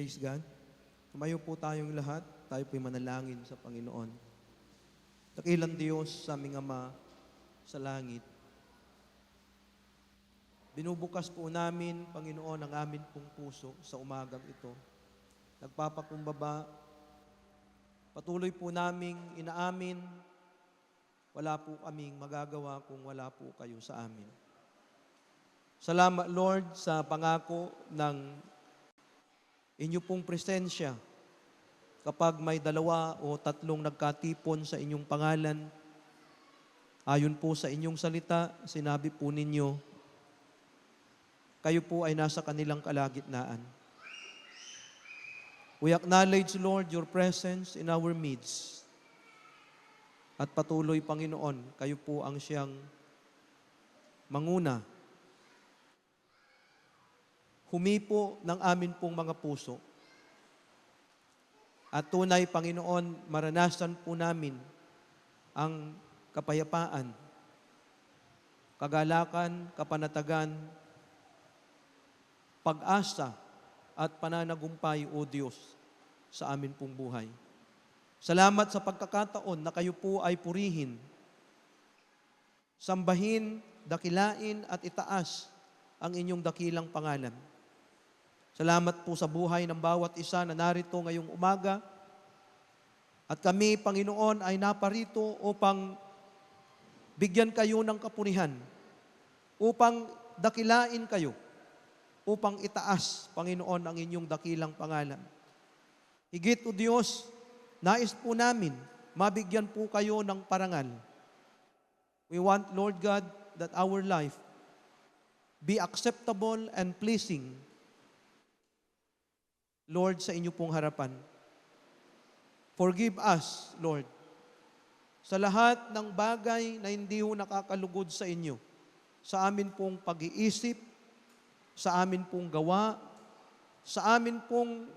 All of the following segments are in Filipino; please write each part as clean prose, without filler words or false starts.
Praise God. Tumayo po tayong lahat. Tayo po'y manalangin sa Panginoon. Dakilang Diyos sa aming Ama sa langit. Binubukas po namin, Panginoon, ang amin pong puso sa umagang ito. Nagpapakumbaba, patuloy po naming inaamin, wala po kaming magagawa kung wala po kayo sa amin. Salamat, Lord, sa pangako ng inyo pong presensya. Kapag may 2 o 3 nagkatipon sa inyong pangalan, ayon po sa inyong salita, sinabi po ninyo, kayo po ay nasa kanilang kalagitnaan. We acknowledge, Lord, your presence in our midst. At patuloy, Panginoon, kayo po ang siyang manguna. Humipo ng amin pong mga puso. At tunay, Panginoon, maranasan po namin ang kapayapaan, kagalakan, kapanatagan, pag-asa, at pananagumpay, O Diyos, sa amin pong buhay. Salamat sa pagkakataon na kayo po ay purihin, sambahin, dakilain, at itaas ang inyong dakilang pangalan. Salamat po sa buhay ng bawat isa na narito ngayong umaga. At kami, Panginoon, ay naparito upang bigyan kayo ng kapurihan, upang dakilain kayo, upang itaas, Panginoon, ang inyong dakilang pangalan. Higit, O Diyos, nais po namin, mabigyan po kayo ng parangal. We want, Lord God, that our life be acceptable and pleasing, Lord, sa inyo pong harapan. Forgive us, Lord, sa lahat ng bagay na hindi ho nakakalugod sa inyo, sa amin pong pag-iisip, sa amin pong gawa, sa amin pong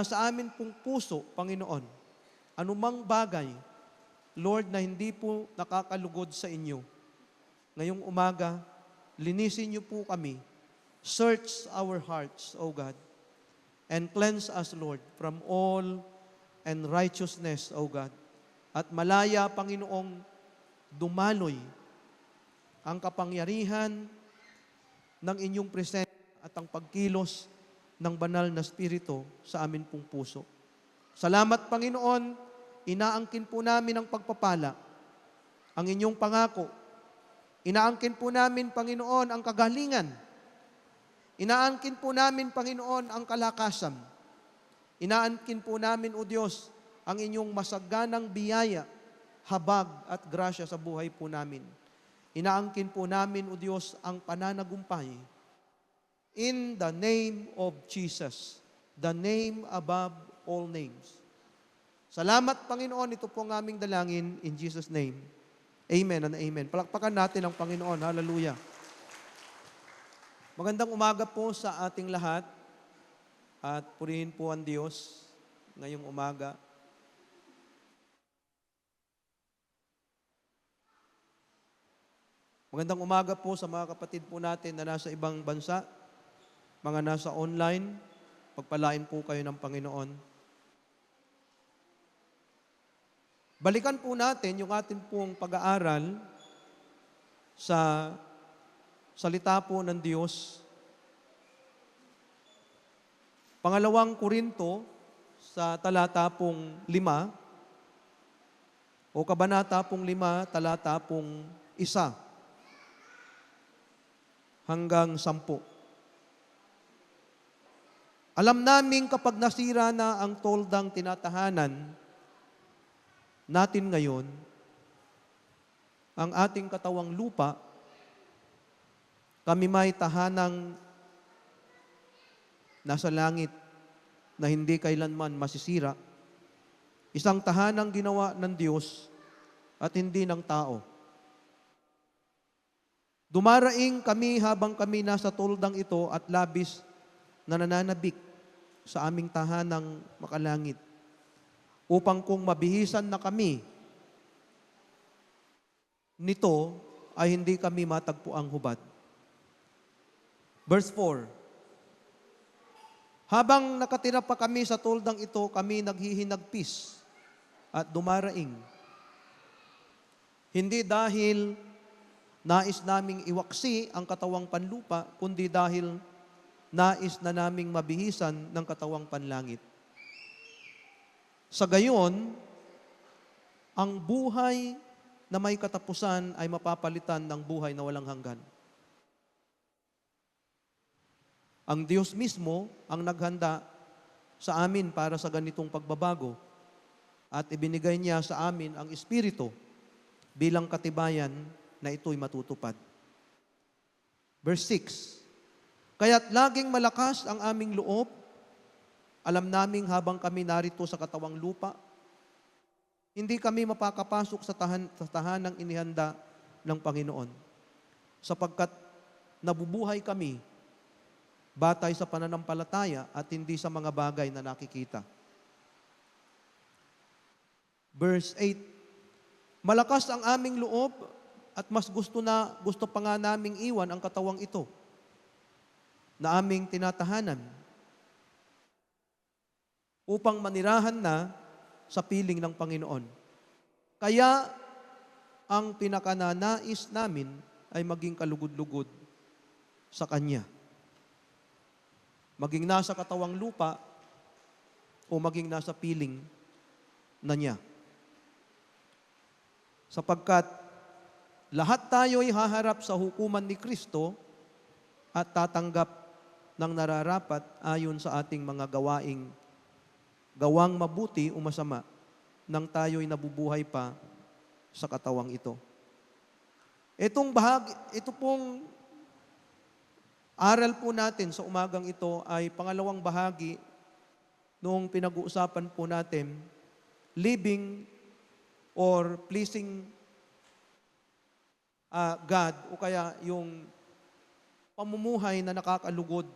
sa amin pong puso, Panginoon. Anumang bagay, Lord, na hindi po nakakalugod sa inyo. Ngayong umaga, linisin niyo po kami. Search our hearts, O God, and cleanse us, Lord, from all unrighteousness, O God. At malaya, Panginoong, dumaloy ang kapangyarihan ng inyong presensya at ang pagkilos ng banal na Espiritu sa amin pong puso. Salamat, Panginoon, inaangkin po namin ang pagpapala, ang inyong pangako. Inaangkin po namin, Panginoon, ang kagalingan. Inaangkin po namin, Panginoon, ang kalakasan. Inaangkin po namin, O Diyos, ang inyong masaganang biyaya, habag at grasya sa buhay po namin. Inaangkin po namin, O Diyos, ang pananagumpay. In the name of Jesus, the name above all names. Salamat, Panginoon. Ito po ang aming dalangin in Jesus' name. Amen and amen. Palakpakan natin ang Panginoon. Hallelujah. Magandang umaga po sa ating lahat at purihin po ang Diyos ngayong umaga. Magandang umaga po sa mga kapatid po natin na nasa ibang bansa, mga nasa online, pagpalain po kayo ng Panginoon. Balikan po natin yung ating pong pag-aaral sa salita po ng Diyos. Pangalawang Korinto sa talata pong 5 o kabanata pong 5, talata pong 1 hanggang 10. Alam namin kapag nasira na ang toldang tinatahanan natin ngayon, ang ating katawang lupa, kami may tahanang nasa langit na hindi kailanman masisira, isang tahanang ginawa ng Diyos at hindi ng tao. Dumaraing kami habang kami nasa toldang ito at labis na nananabik sa aming tahanang makalangit, upang kung mabihisan na kami nito ay hindi kami matagpuang hubad. Verse 4, Habang nakatira pa kami sa tuldang ito, kami naghihinagpis at dumaraing. Hindi dahil nais naming iwaksi ang katawang panlupa, kundi dahil nais na naming mabihisan ng katawang panlangit. Sa gayon, ang buhay na may katapusan ay mapapalitan ng buhay na walang hanggan. Ang Diyos mismo ang naghanda sa amin para sa ganitong pagbabago at ibinigay niya sa amin ang Espiritu bilang katibayan na ito'y matutupad. Verse 6, kaya't laging malakas ang aming loob, alam naming habang kami narito sa katawang lupa, hindi kami mapakapasok sa tahanang inihanda ng Panginoon, sapagkat nabubuhay kami batay sa pananampalataya at hindi sa mga bagay na nakikita. Verse 8, malakas ang aming loob at mas gusto pa nga naming iwan ang katawang ito na aming tinatahanan upang manirahan na sa piling ng Panginoon. Kaya ang pinakananais namin ay maging kalugod-lugod sa Kanya. Maging nasa katawang lupa o maging nasa piling na niya. Sapagkat lahat tayo'y haharap sa hukuman ni Kristo at tatanggap ng nararapat ayon sa ating mga gawang mabuti o masama nang tayo'y nabubuhay pa sa katawang ito. Ito pong aral po natin sa umagang ito ay pangalawang bahagi noong pinag-uusapan po natin, living or pleasing God o kaya yung pamumuhay na nakakalugod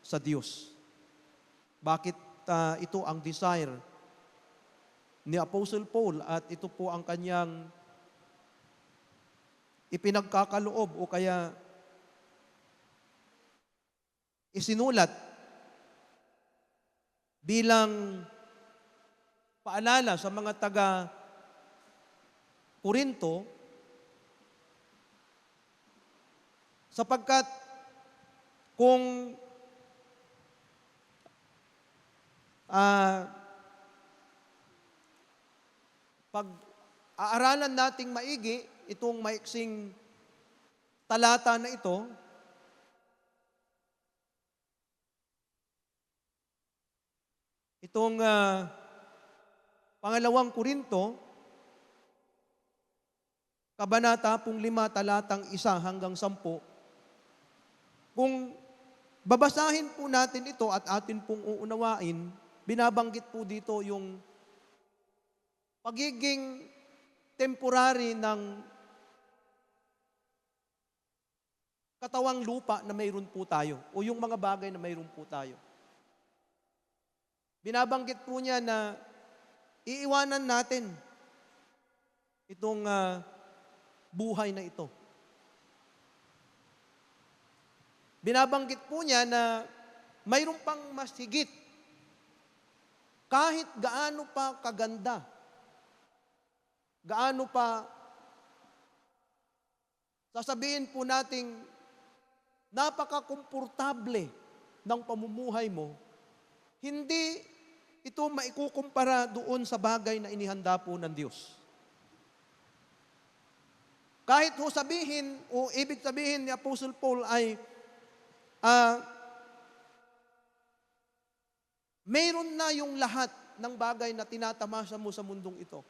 sa Diyos. Bakit ito ang desire ni Apostle Paul at ito po ang kanyang ipinagkakaloob o kaya isinulat bilang paalala sa mga taga Korinto, sapagkat kung pag-aaralan nating maigi itong maiksing talata na ito, itong pangalawang Korinto, kabanata 5, talatang 1 hanggang 10, kung babasahin po natin ito at atin pong uunawain, binabanggit po dito yung pagiging temporary ng katawang lupa na mayroon po tayo o yung mga bagay na mayroon po tayo. Binabanggit po niya na iiwanan natin itong buhay na ito. Binabanggit po niya na mayroon pang mas higit. Kahit gaano pa kaganda, gaano pa sasabihin po nating napaka-komportable ng pamumuhay mo, hindi ito maikukumpara doon sa bagay na inihanda po ng Diyos. Kahit ho sabihin, o ibig sabihin ni Apostle Paul ay mayroon na yung lahat ng bagay na tinatamasa mo sa mundong ito.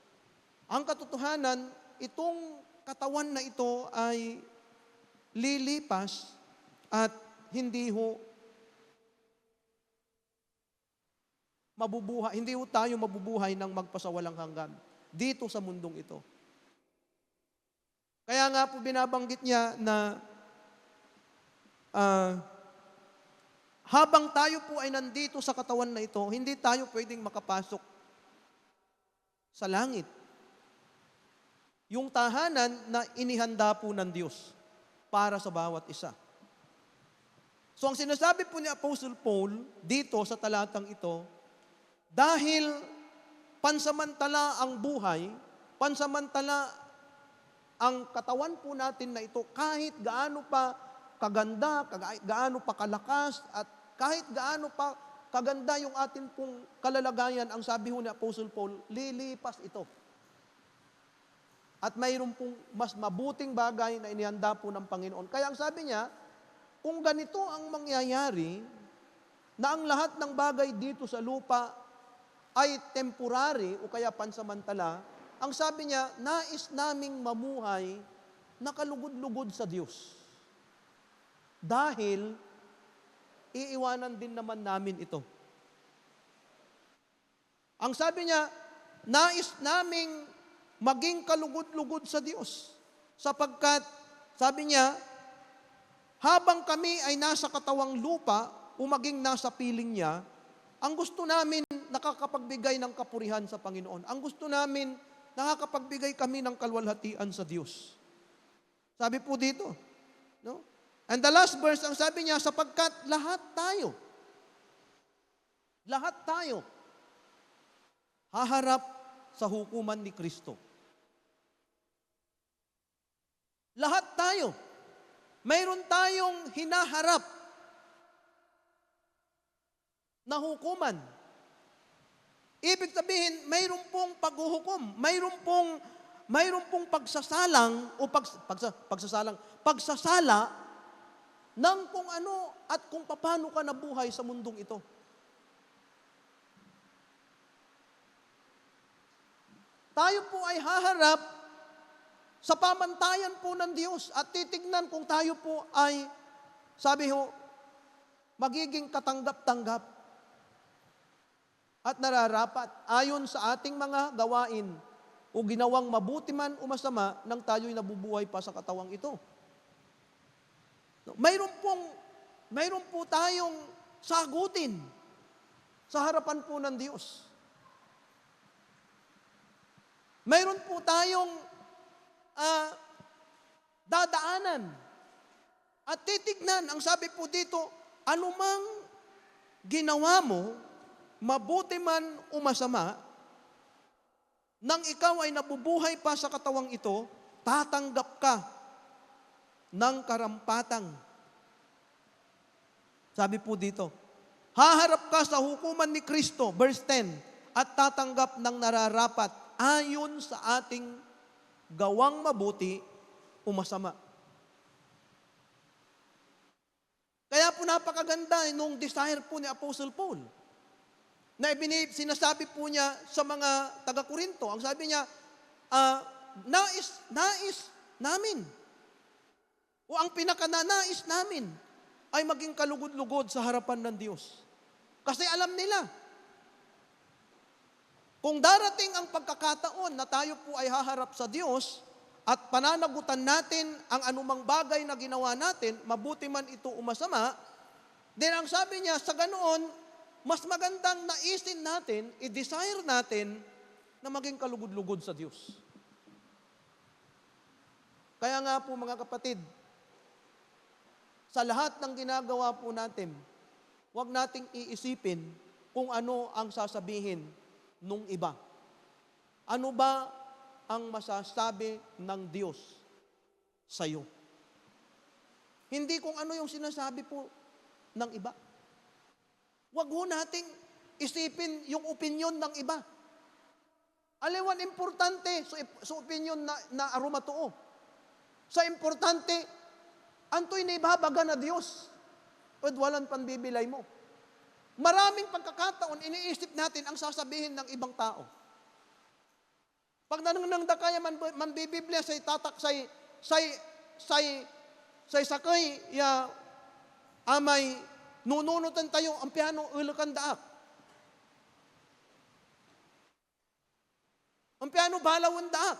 Ang katotohanan, itong katawan na ito ay lilipas at hindi ho tayo mabubuhay ng magpasawalang hanggan dito sa mundong ito. Kaya nga po binabanggit niya na habang tayo po ay nandito sa katawan na ito, hindi tayo pwedeng makapasok sa langit. Yung tahanan na inihanda po ng Diyos para sa bawat isa. So ang sinasabi po ni Apostle Paul dito sa talatang ito, dahil pansamantala ang buhay, pansamantala ang katawan po natin na ito, kahit gaano pa kaganda, gaano pa kalakas, at kahit gaano pa kaganda yung atin pong kalalagayan, ang sabi ho ni Apostle Paul, lilipas ito. At mayroon pong mas mabuting bagay na inihanda po ng Panginoon. Kaya ang sabi niya, kung ganito ang mangyayari, na ang lahat ng bagay dito sa lupa ay temporary o kaya pansamantala, ang sabi niya, nais naming mamuhay na kalugod-lugod sa Diyos. Dahil, iiwanan din naman namin ito. Ang sabi niya, nais naming maging kalugod-lugod sa Diyos. Sapagkat, sabi niya, habang kami ay nasa katawang lupa o maging nasa piling niya, ang gusto namin nakakapagbigay ng kapurihan sa Panginoon. Ang gusto namin nakakapagbigay kami ng kalwalhatian sa Diyos. Sabi po dito, no? And the last verse, ang sabi niya, sapagkat lahat tayo, haharap sa hukuman ni Kristo. Lahat tayo, mayroon tayong hinaharap na hukuman. Ibig sabihin, mayroon pong paghuhukom, mayroon pong pagsasalang o pagsasala ng kung ano at kung paano ka nabuhay sa mundong ito. Tayo po ay haharap sa pamantayan po ng Diyos at titignan kung tayo po ay, sabi ho, magiging katanggap-tanggap at nararapat ayon sa ating mga gawain o ginawang mabuti man o masama nang tayo'y nabubuhay pa sa katawang ito. Mayroon po tayong sagutin sa harapan po ng Diyos. Mayroon po tayong dadaanan at titignan. Ang sabi po dito, anumang ginawa mo, mabuti man o masama, nang ikaw ay nabubuhay pa sa katawang ito, tatanggap ka ng karampatang. Sabi po dito, haharap ka sa hukuman ni Kristo, verse 10, at tatanggap ng nararapat ayon sa ating gawang mabuti o masama. Kaya po napakaganda nung desire po ni Apostle Paul na sinasabi po niya sa mga taga-Korinto. Ang sabi niya, nais namin o ang pinakananais namin ay maging kalugod-lugod sa harapan ng Diyos. Kasi alam nila, kung darating ang pagkakataon na tayo po ay haharap sa Diyos at pananagutan natin ang anumang bagay na ginawa natin, mabuti man ito o masama, then ang sabi niya, sa ganoon, mas magandang naisin natin, i-desire natin na maging kalugod-lugod sa Diyos. Kaya nga po mga kapatid, sa lahat ng ginagawa po natin, huwag nating iisipin kung ano ang sasabihin nung iba. Ano ba ang masasabi ng Diyos sa iyo? Hindi kung ano yung sinasabi po ng iba. Huwag ho nating isipin yung opinion ng iba. Aliwan, importante sa opinion na arumatoo. Sa importante, anto'y naibabaga na Diyos. At walang panbibilay mo. Maraming pagkakataon, iniisip natin ang sasabihin ng ibang tao. Pag nanangda kaya manbibiblia say tatak say sakay ya amay nununutan tayo ang piano ulukan daak. Ang piano balawan daak.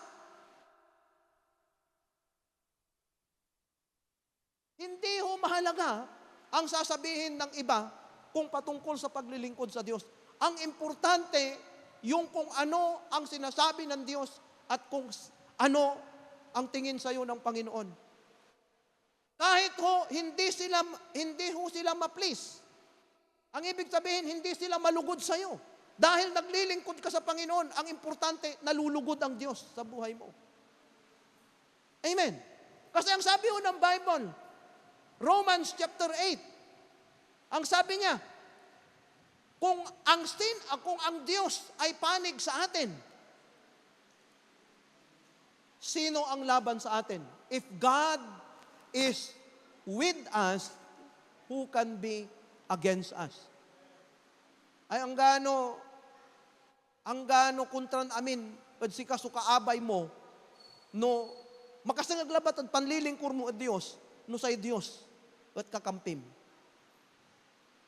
Hindi ho mahalaga ang sasabihin ng iba kung patungkol sa paglilingkod sa Diyos. Ang importante, yung kung ano ang sinasabi ng Diyos at kung ano ang tingin sa iyo ng Panginoon. Kahit ho, hindi ho sila ma-please. Ang ibig sabihin, hindi sila malugod sa iyo. Dahil naglilingkod ka sa Panginoon, ang importante, nalulugod ang Diyos sa buhay mo. Amen. Kasi ang sabi ho ng Bible, Romans chapter 8, ang sabi niya, kung ang Diyos ay panig sa atin, sino ang laban sa atin? If God is with us, who can be against us? Ay ang gano kontran amin, at si kasukaabay mo, no, makasangaglabat at panlilingkur mo at Diyos, no say Diyos, at kakampim.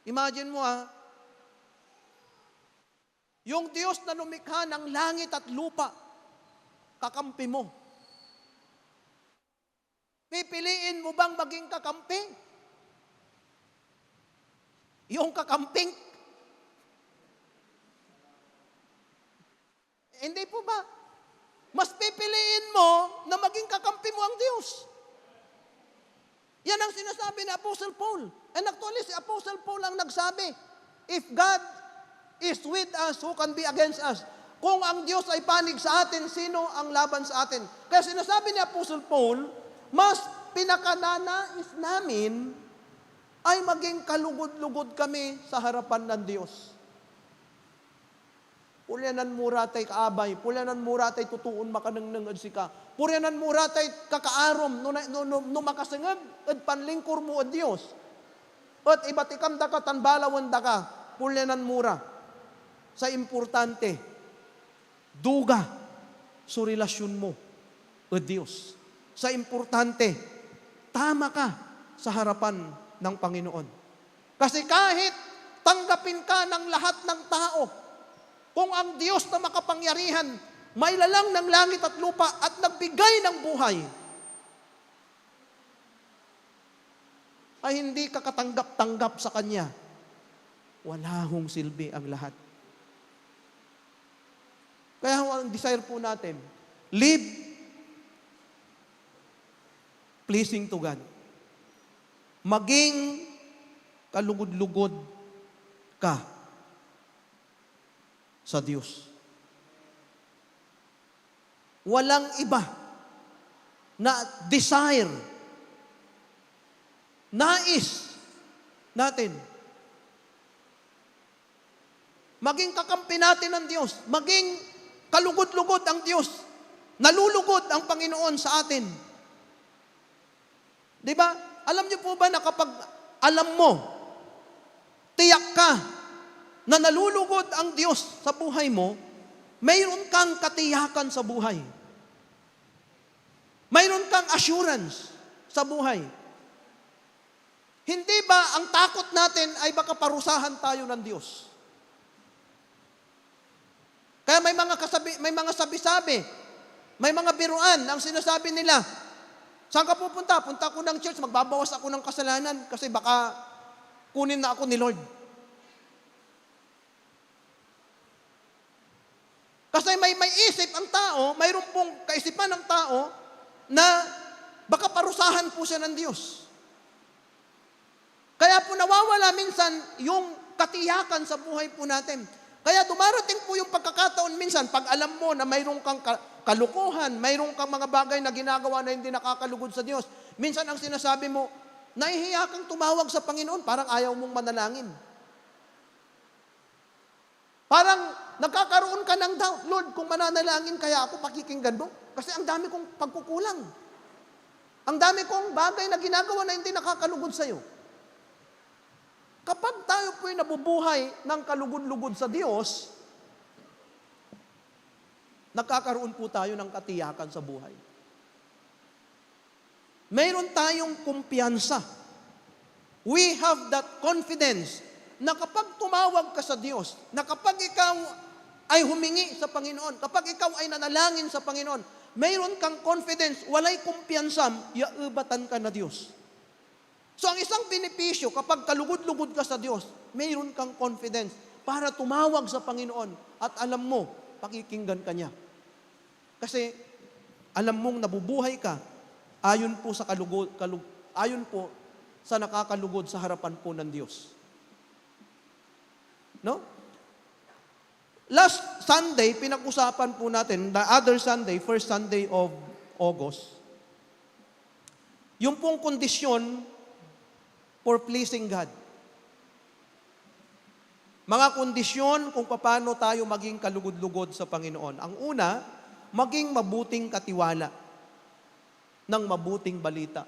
Imagine mo yung Diyos na lumikha ng langit at lupa, kakampi mo. Pipiliin mo bang maging kakampi? Yung kakamping? Hindi po ba? Mas pipiliin mo na maging kakampi mo ang Diyos. Yan ang sinasabi ni Apostle Paul. And actually, si Apostle Paul ang nagsabi, if God is with us, who can be against us? Kung ang Diyos ay panig sa atin, sino ang laban sa atin? Kaya sinasabi ni Apostle Paul, mas pinakananais namin ay maging kalugod-lugod kami sa harapan ng Diyos. Pulyanan muratay kaabay, pulyanan muratay tutuon makanang sika, pulyanan muratay kakaarom, no makasangag, at panlingkur mo ang Diyos. At ibatikam da ka, tanbalawan da ka, pulyanan mura. Sa importante, duga sa relasyon mo at Diyos. Sa importante, tama ka sa harapan ng Panginoon. Kasi kahit tanggapin ka ng lahat ng tao, kung ang Diyos na makapangyarihan, may lalang ng langit at lupa at nagbigay ng buhay, ay hindi ka katanggap-tanggap sa Kanya, wala hong silbi ang lahat. Kaya ang desire po natin, live pleasing to God. Maging kalugod-lugod ka sa Diyos. Walang iba na desire, nais natin. Maging kakampi natin ng Diyos, maging kalugod-lugod ang Diyos, nalulugod ang Panginoon sa atin. Di ba? Alam niyo po ba na kapag alam mo, tiyak ka na nalulugod ang Diyos sa buhay mo, mayroon kang katiyakan sa buhay. Mayroon kang assurance sa buhay. Hindi ba ang takot natin ay baka parusahan tayo ng Diyos? Kaya may mga sabi-sabi, may mga biruan ang sinasabi nila, saan ka pupunta? Punta ako ng church, magbabawas ako ng kasalanan kasi baka kunin na ako ni Lord. Kasi may isip ang tao, mayroon pong kaisipan ng tao na baka parusahan po siya ng Diyos. Kaya po nawawala minsan yung katiyakan sa buhay po natin. Kaya dumarating po yung pagkakataon minsan, pag alam mo na mayroon kang kalukuhan, mayroon kang mga bagay na ginagawa na hindi nakakalugod sa Diyos, minsan ang sinasabi mo, nahihiya kang tumawag sa Panginoon, parang ayaw mong manalangin. Parang nagkakaroon ka ng doubt, Lord, kung mananalangin kaya ako pakikinggan mo? Kasi ang dami kong pagkukulang. Ang dami kong bagay na ginagawa na hindi nakakalugod sa iyo. Kapag tayo po'y nabubuhay ng kalugod-lugod sa Diyos, nagkakaroon po tayo ng katiyakan sa buhay. Mayroon tayong kumpiyansa. We have that confidence na kapag tumawag ka sa Diyos, na kapag ikaw ay humingi sa Panginoon, kapag ikaw ay nanalangin sa Panginoon, mayroon kang confidence, walay kumpiyansam, yaubatan ka na Diyos. So ang isang benepisyo, kapag kalugod-lugod ka sa Diyos, mayroon kang confidence para tumawag sa Panginoon at alam mo, pakikinggan ka niya. Kasi alam mong nabubuhay ka ayon po sa ayon po sa nakakalugod sa harapan po ng Diyos. No? Last Sunday, pinag-usapan po natin, the other Sunday, first Sunday of August, yung pong kondisyon for pleasing God. Mga kondisyon kung paano tayo maging kalugod-lugod sa Panginoon. Ang una, maging mabuting katiwala ng mabuting balita.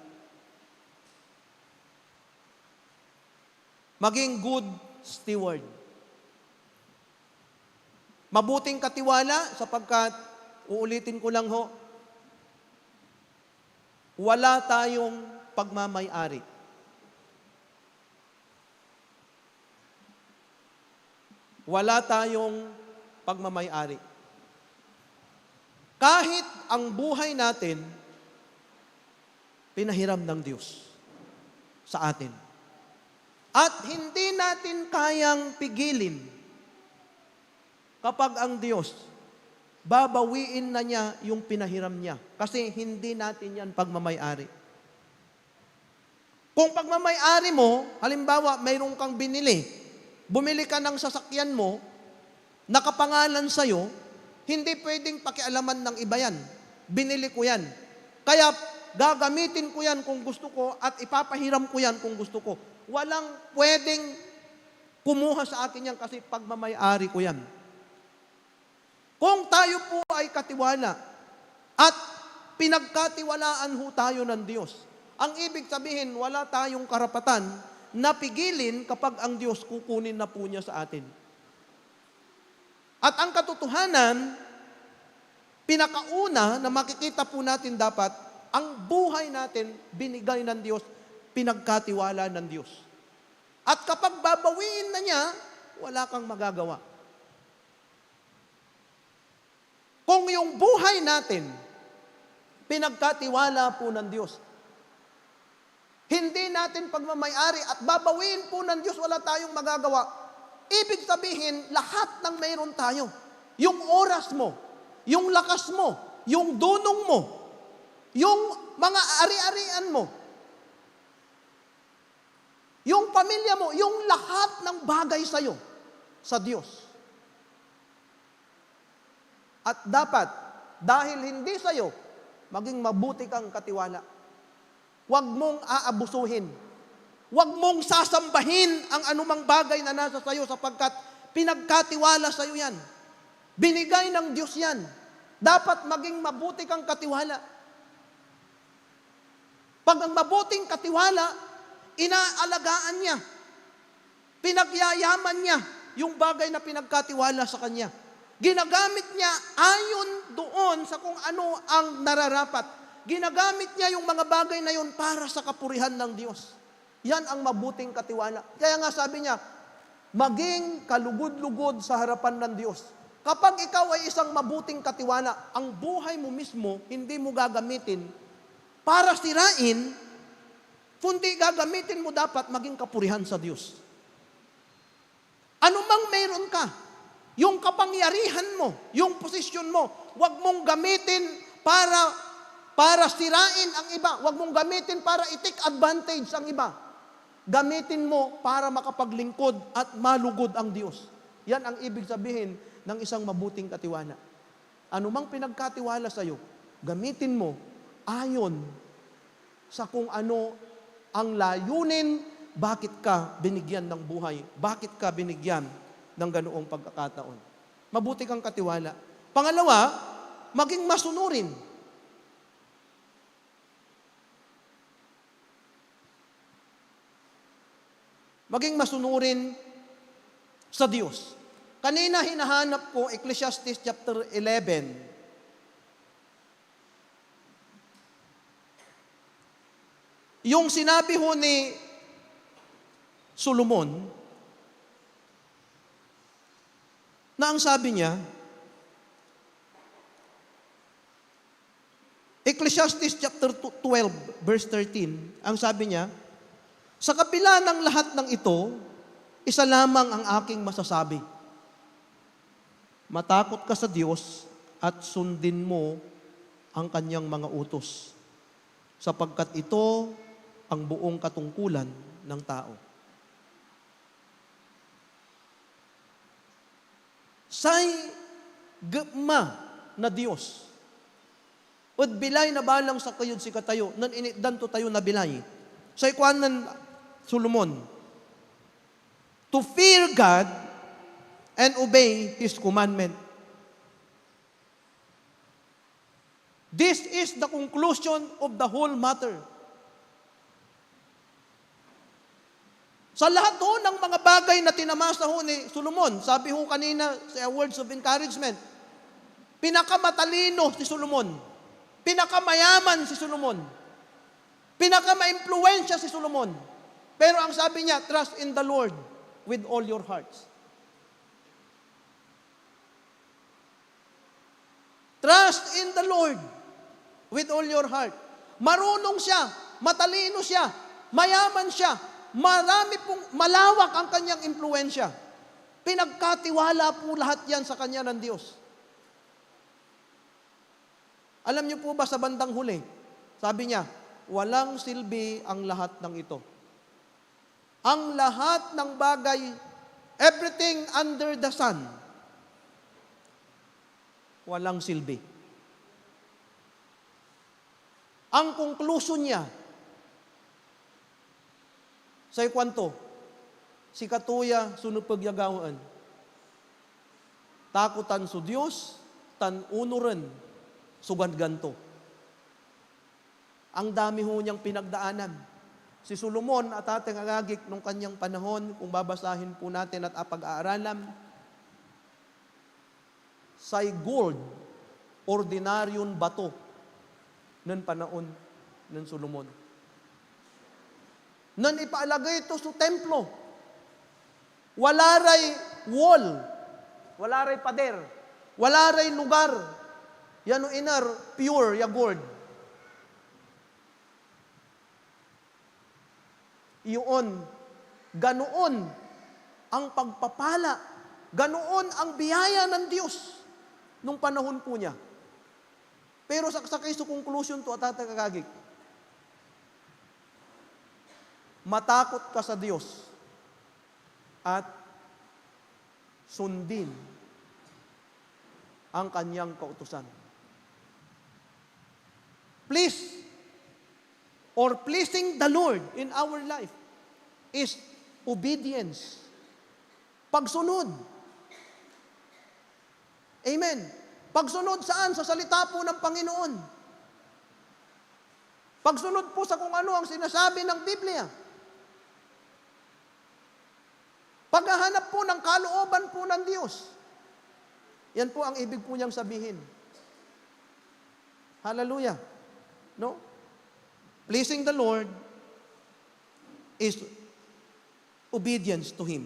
Maging good steward. Mabuting katiwala sapagkat, uulitin ko lang ho, wala tayong pagmamay-ari. Wala tayong pagmamay-ari. Kahit ang buhay natin, pinahiram ng Diyos sa atin. At hindi natin kayang pigilin kapag ang Diyos, babawiin na niya yung pinahiram niya. Kasi hindi natin yan pagmamay-ari. Kung pagmamay-ari mo, halimbawa, mayroong kang binili, bumili ka ng sasakyan mo, nakapangalan sa'yo, hindi pwedeng pakialaman ng iba yan. Binili ko yan. Kaya gagamitin ko yan kung gusto ko at ipapahiram ko yan kung gusto ko. Walang pwedeng kumuha sa akin yan kasi pagmamay-ari ko yan. Kung tayo po ay katiwala at pinagkatiwalaan ho tayo ng Diyos, ang ibig sabihin, wala tayong karapatan na pigilin kapag ang Diyos kukunin na po niya sa atin. At ang katotohanan, pinakauna na makikita po natin dapat, ang buhay natin binigay ng Diyos, pinagkatiwala ng Diyos. At kapag babawiin na niya, wala kang magagawa. Kung yung buhay natin, pinagkatiwala po ng Diyos, hindi natin pagmamayari at babawiin po ng Diyos, wala tayong magagawa. Ibig sabihin, lahat ng mayroon tayo, yung oras mo, yung lakas mo, yung dunong mo, yung mga ari-arian mo, yung pamilya mo, yung lahat ng bagay sa'yo, sa Diyos. At dapat, dahil hindi sa'yo, maging mabuti kang katiwala. Huwag mong aabusuhin. Huwag mong sasambahin ang anumang bagay na nasa sayo sapagkat pinagkatiwala sayo yan. Binigay ng Diyos yan. Dapat maging mabuti kang katiwala. Pag ang mabuting katiwala, inaalagaan niya. Pinagyayaman niya yung bagay na pinagkatiwala sa kanya. Ginagamit niya ayon doon sa kung ano ang nararapat. Ginagamit niya yung mga bagay na yun para sa kapurihan ng Diyos. Yan ang mabuting katiwala. Kaya nga sabi niya, maging kalugod-lugod sa harapan ng Diyos. Kapag ikaw ay isang mabuting katiwala, ang buhay mo mismo, hindi mo gagamitin para sirain, kundi gagamitin mo dapat maging kapurihan sa Diyos. Ano mang meron ka, yung kapangyarihan mo, yung posisyon mo, huwag mong gamitin para sirain ang iba. Huwag mong gamitin para i-take advantage ang iba. Gamitin mo para makapaglingkod at malugod ang Diyos. Yan ang ibig sabihin ng isang mabuting katiwala. Ano mang pinagkatiwala sa iyo, gamitin mo ayon sa kung ano ang layunin, bakit ka binigyan ng buhay, bakit ka binigyan ng ganoong pagkakataon. Mabuti kang katiwala. Pangalawa, maging masunurin. Maging masunurin sa Diyos. Kanina hinahanap ko Ecclesiastes chapter 11. Yung sinabi ho ni Solomon, na ang sabi niya, Ecclesiastes chapter 12, verse 13, ang sabi niya, sa kabila ng lahat ng ito, isa lamang ang aking masasabi. Matakot ka sa Diyos at sundin mo ang kanyang mga utos. Sapagkat ito ang buong katungkulan ng tao. Say gma na Dios. Ud bilay na balang sa kayod si katayo, nan initdan to tayo na bilay. Say kuan nan Solomon, to fear God and obey His commandment. This is the conclusion of the whole matter. Sa lahat ho ng mga bagay na tinamasa ho ni Solomon, sabi ho kanina sa words of encouragement, pinakamatalino si Solomon, pinakamayaman si Solomon, pinakama-impluwensya si Solomon. Pero ang sabi niya, trust in the Lord with all your hearts. Trust in the Lord with all your heart. Marunong siya, matalino siya, mayaman siya, malawak ang kanyang impluwensya. Pinagkatiwala po lahat yan sa kanya ng Diyos. Alam niyo po ba sa bandang huli, sabi niya, walang silbi ang lahat ng ito. Ang lahat ng bagay, everything under the sun, walang silbi. Ang conclusion niya, sa ikwanto, si katuya sunupagyagawaan. Takutan su Diyos, tan unuren, sugad ganto. Ang dami ho niyang pinagdaanan. Si Solomon at ating agagik nung kanyang panahon, kung babasahin po natin at apag-aaralan, say gold, ordinaryon bato, ng panahon ng Solomon. Nan ipaalagay ito sa templo. Wala ray wall, wala ray pader, wala ray lugar. Yan o inar, pure, ya gold. Iyon, ganoon ang pagpapala, ganoon ang biyaya ng Diyos nung panahon po niya. Pero sa kaysa conclusion to at tatagagig, matakot ka sa Diyos at sundin ang kanyang kautusan. Please, or pleasing the Lord in our life is obedience. Pagsunod. Amen. Pagsunod saan? Sa salita po ng Panginoon. Pagsunod po sa kung ano ang sinasabi ng Biblia. Paghahanap po ng kalooban po ng Diyos. Yan po ang ibig po niyang sabihin. Hallelujah. No? Pleasing the Lord is obedience to Him.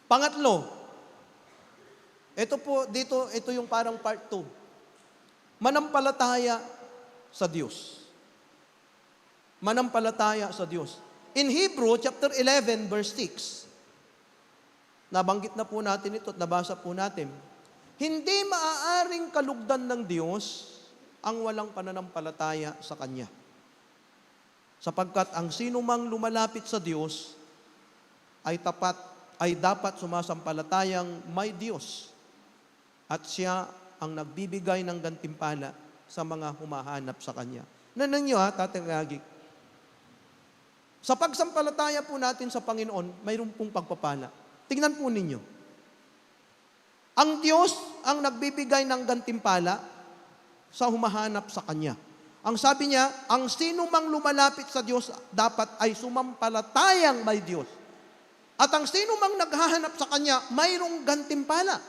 Pangatlo, ito yung parang part 2. Manampalataya sa Diyos. Manampalataya sa Diyos. In Hebrew, chapter 11, verse 6, nabanggit na po natin ito at nabasa po natin, hindi maaaring kalugdan ng Diyos ang walang pananampalataya sa Kanya. Sapagkat ang sino mang lumalapit sa Diyos ay dapat sumasampalatayang may Diyos at siya ang nagbibigay ng gantimpala sa mga humahanap sa Kanya. Nanan nyo tatangagig. Sa pagsampalataya po natin sa Panginoon, mayroon pong pagpapala. Tingnan po ninyo. Ang Diyos ang nagbibigay ng gantimpala sa humahanap sa Kanya. Ang sabi niya, ang sino mang lumalapit sa Diyos dapat ay sumampalatayang may Diyos. At ang sino mang naghahanap sa Kanya, mayroong gantimpala.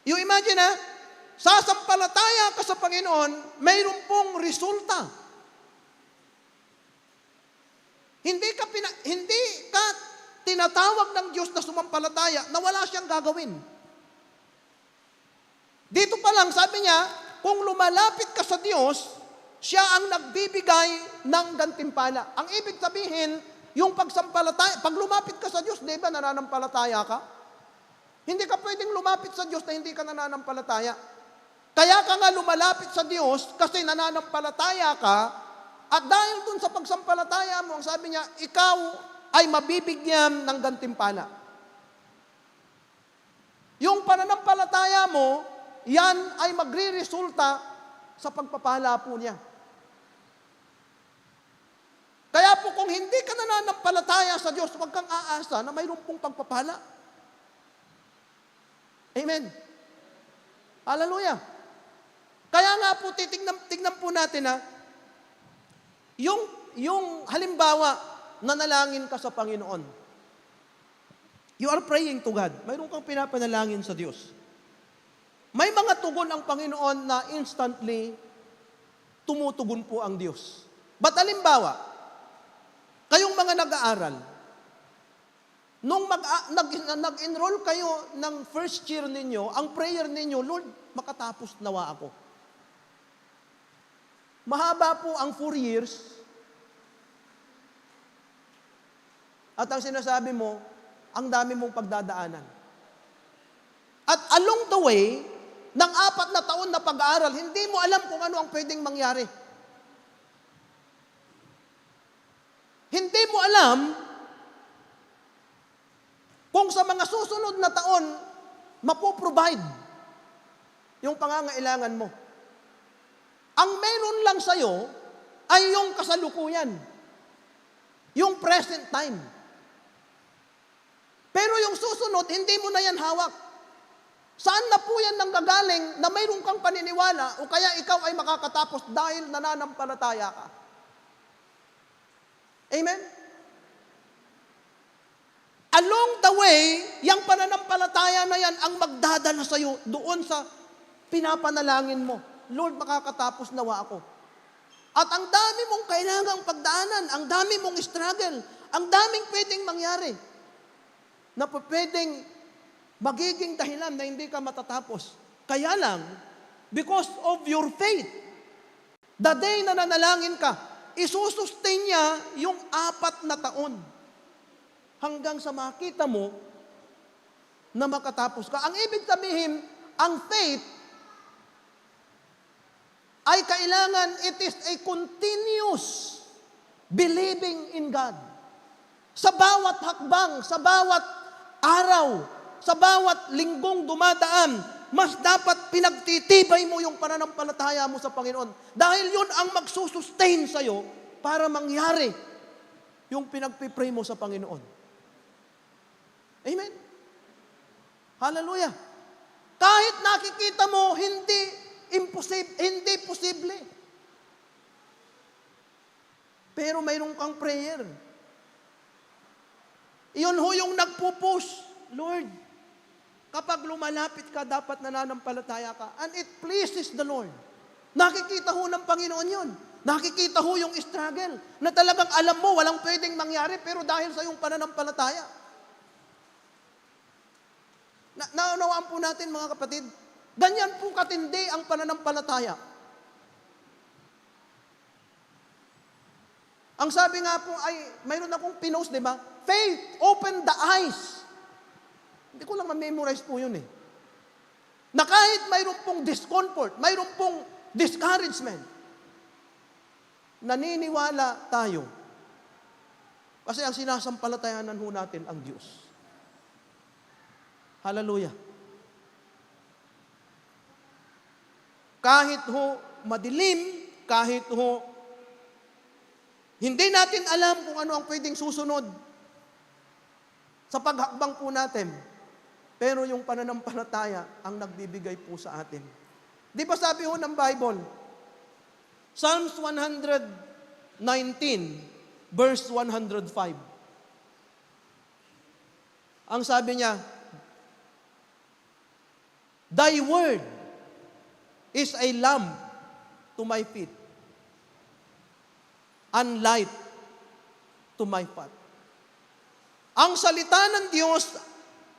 You imagine sasampalataya ka sa Panginoon, mayroon pong resulta. Hindi ka tinatawag ng Diyos na sumampalataya na wala siyang gagawin. Dito pa lang, sabi niya, kung lumalapit ka sa Diyos, siya ang nagbibigay ng gantimpala. Ang ibig sabihin, yung pagsampalataya, pag lumapit ka sa Diyos, di ba nananampalataya ka? Hindi ka pwedeng lumapit sa Diyos na hindi ka nananampalataya. Kaya ka nga lumalapit sa Diyos kasi nananampalataya ka At dahil dun sa pagsampalataya mo, ang sabi niya, ikaw ay mabibigyan ng gantimpala. Yung pananampalataya mo, yan ay magre-resulta sa pagpapala po niya. Kaya po kung hindi ka nananampalataya sa Diyos, huwag kang aasa na mayroon pong pagpapala. Amen. Hallelujah. Kaya nga po, tignan po natin yung halimbawa, nanalangin ka sa Panginoon. You are praying to God. Mayroon kang pinapanalangin sa Diyos. May mga tugon ang Panginoon na instantly tumutugon po ang Diyos. But halimbawa, kayong mga nag-aaral, nung nag-enroll kayo ng first year ninyo, ang prayer ninyo, Lord, makatapos nawa ako. Mahaba po ang 4 years, at ang sinasabi mo, ang dami mong pagdadaanan. At along the way, ng 4 na taon na pag-aaral, hindi mo alam kung ano ang pwedeng mangyari. Hindi mo alam kung sa mga susunod na taon, mapoprovide yung pangangailangan mo. Ang meron lang sa'yo ay yung kasalukuyan, yung present time. Pero yung susunod, hindi mo na yan hawak. Saan na po yan nanggagaling na mayroon kang paniniwala o kaya ikaw ay makakatapos dahil nananampalataya ka? Amen? Along the way, yung pananampalataya na yan ang magdadala sa iyo doon sa pinapanalangin mo. Lord, makakatapos nawa ako. At ang dami mong kailangang pagdaanan, ang dami mong struggle, ang daming pwedeng mangyari na pwedeng magiging dahilan na hindi ka matatapos. Kaya lang, because of your faith, the day na nanalangin ka, isusustain niya yung 4 na taon hanggang sa makita mo na makatapos ka. Ang ibig sabihin, ang faith ay kailangan, it is a continuous believing in God. Sa bawat hakbang, sa bawat araw, sa bawat linggong dumadaan, mas dapat pinagtitibay mo yung pananampalataya mo sa Panginoon. Dahil yun ang magsusustain sa'yo para mangyari yung pinagpipray mo sa Panginoon. Amen? Hallelujah. Kahit nakikita mo, hindi posible. Pero mayroon kang prayer. Iyon ho yung nagpupush. Lord, kapag lumalapit ka, dapat nananampalataya ka. And it pleases the Lord. Nakikita ho ng Panginoon yun. Nakikita ho yung struggle. Na talagang alam mo, walang pwedeng mangyari, pero dahil sa iyong pananampalataya. Naunawaan po natin, mga kapatid, ganyan po katindi ang pananampalataya. Ang sabi nga po ay, mayroon akong pinost, di ba? Faith, open the eyes. Hindi ko lang ma-memorize po yun eh. Na kahit mayroon pong discomfort, mayroon pong discouragement, naniniwala tayo. Kasi ang sinasampalatayanan ho natin ang Diyos. Hallelujah. Kahit ho madilim, kahit ho hindi natin alam kung ano ang pwedeng susunod sa paghakbang po natin, pero yung pananampalataya ang nagbibigay po sa atin. Di ba sabi ho ng Bible, Psalms 119, verse 105. Ang sabi niya, Thy word is a lamp to my feet and light to my path. Ang salita ng Diyos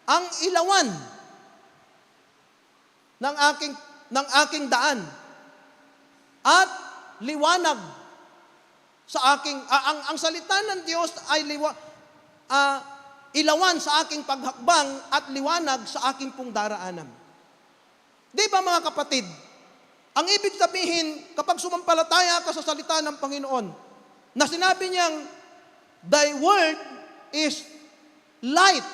ang ilawan ng aking daan at liwanag sa aking ang salita ng Diyos ay ilawan sa aking paghakbang at liwanag sa aking pong daraanan. Di ba mga kapatid? Ang ibig sabihin, kapag sumampalataya ka sa salita ng Panginoon, na sinabi niyang, thy word is light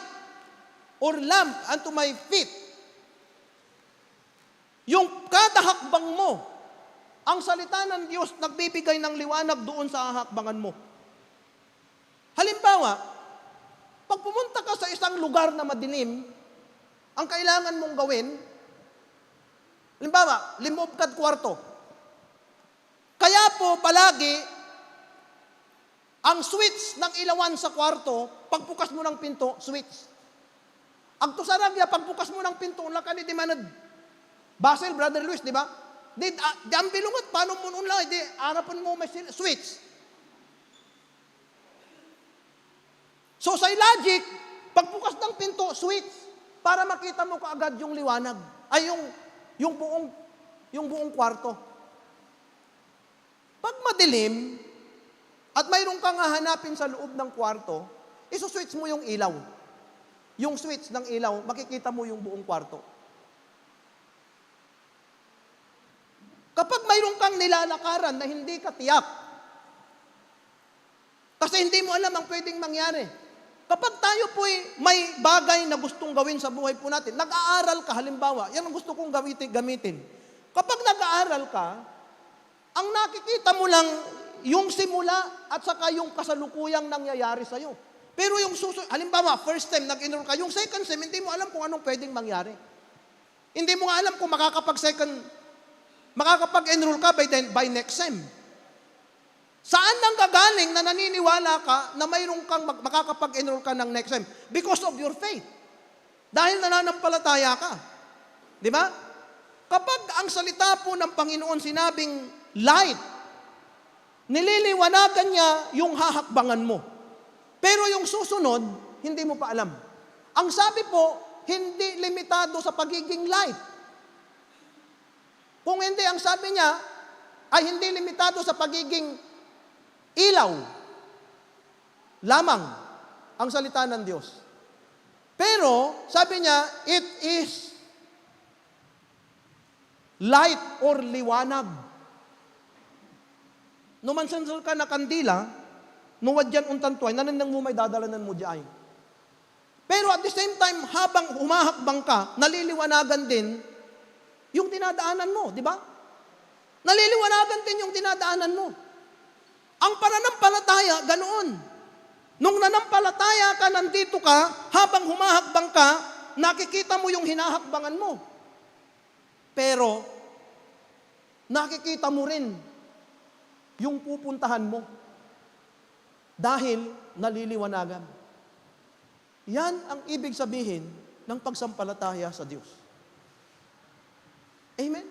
or lamp unto my feet. Yung kada hakbang mo, ang salita ng Diyos nagbibigay ng liwanag doon sa hakbangan mo. Halimbawa, pag pumunta ka sa isang lugar na madilim, ang kailangan mong gawin, halimbawa, limoob ka't kwarto. Kaya po palagi, ang switch ng ilawan sa kwarto, pagbukas mo ng pinto, switch. Ang tusaragya, pagbukas mo ng pinto, laka ni Dimanad. Basel, Brother Luis, di ba? Di ang bilungat, paano mo unlay? Di, harapan mo may switch. So sa logic, pagbukas ng pinto, switch, para makita mo kaagad yung liwanag. Ay, yung buong kwarto. Pag madilim, at mayroon kang hahanapin sa loob ng kwarto, isuswitch mo yung ilaw. Yung switch ng ilaw, makikita mo yung buong kwarto. Kapag mayroon kang nilalakaran na hindi ka tiyak, kasi hindi mo alam ang pwedeng mangyari. Kapag tayo po'y may bagay na gustong gawin sa buhay po natin, nag-aaral ka, halimbawa, yan ang gusto kong gamitin. Kapag nag-aaral ka, ang nakikita mo lang yung simula at saka yung kasalukuyang nangyayari sa'yo. Pero yung halimbawa, first time nag-enroll ka, yung second sem, hindi mo alam kung anong pwedeng mangyari. Hindi mo nga alam kung makakapag-enroll ka by next sem. Saan nang gagaling na naniniwala ka na mayroon kang makakapag-enroll ka ng next sem? Because of your faith. Dahil nananampalataya ka. Di ba? Kapag ang salita po ng Panginoon sinabing light, nililiwanagan niya yung hahakbangan mo. Pero yung susunod, hindi mo pa alam. Ang sabi po, hindi limitado sa pagiging light. Kung hindi, ang sabi niya, ay hindi limitado sa pagiging ilaw. Lamang ang salita ng Diyos. Pero, sabi niya, it is light or liwanag. Numansansal ka na kandila, nuwad yan untan tuway, nanandang mo may dadalanan mo diyan. Pero at the same time, habang humahakbang ka, naliliwanagan din yung dinadaanan mo, di ba? Naliliwanagan din yung dinadaanan mo. Ang pananampalataya, ganoon. Nung nanampalataya ka, nandito ka, habang humahakbang ka, nakikita mo yung hinahakbangan mo. Pero, nakikita mo rin yung pupuntahan mo. Dahil naliliwanagan. Yan ang ibig sabihin ng pagsampalataya sa Diyos. Amen?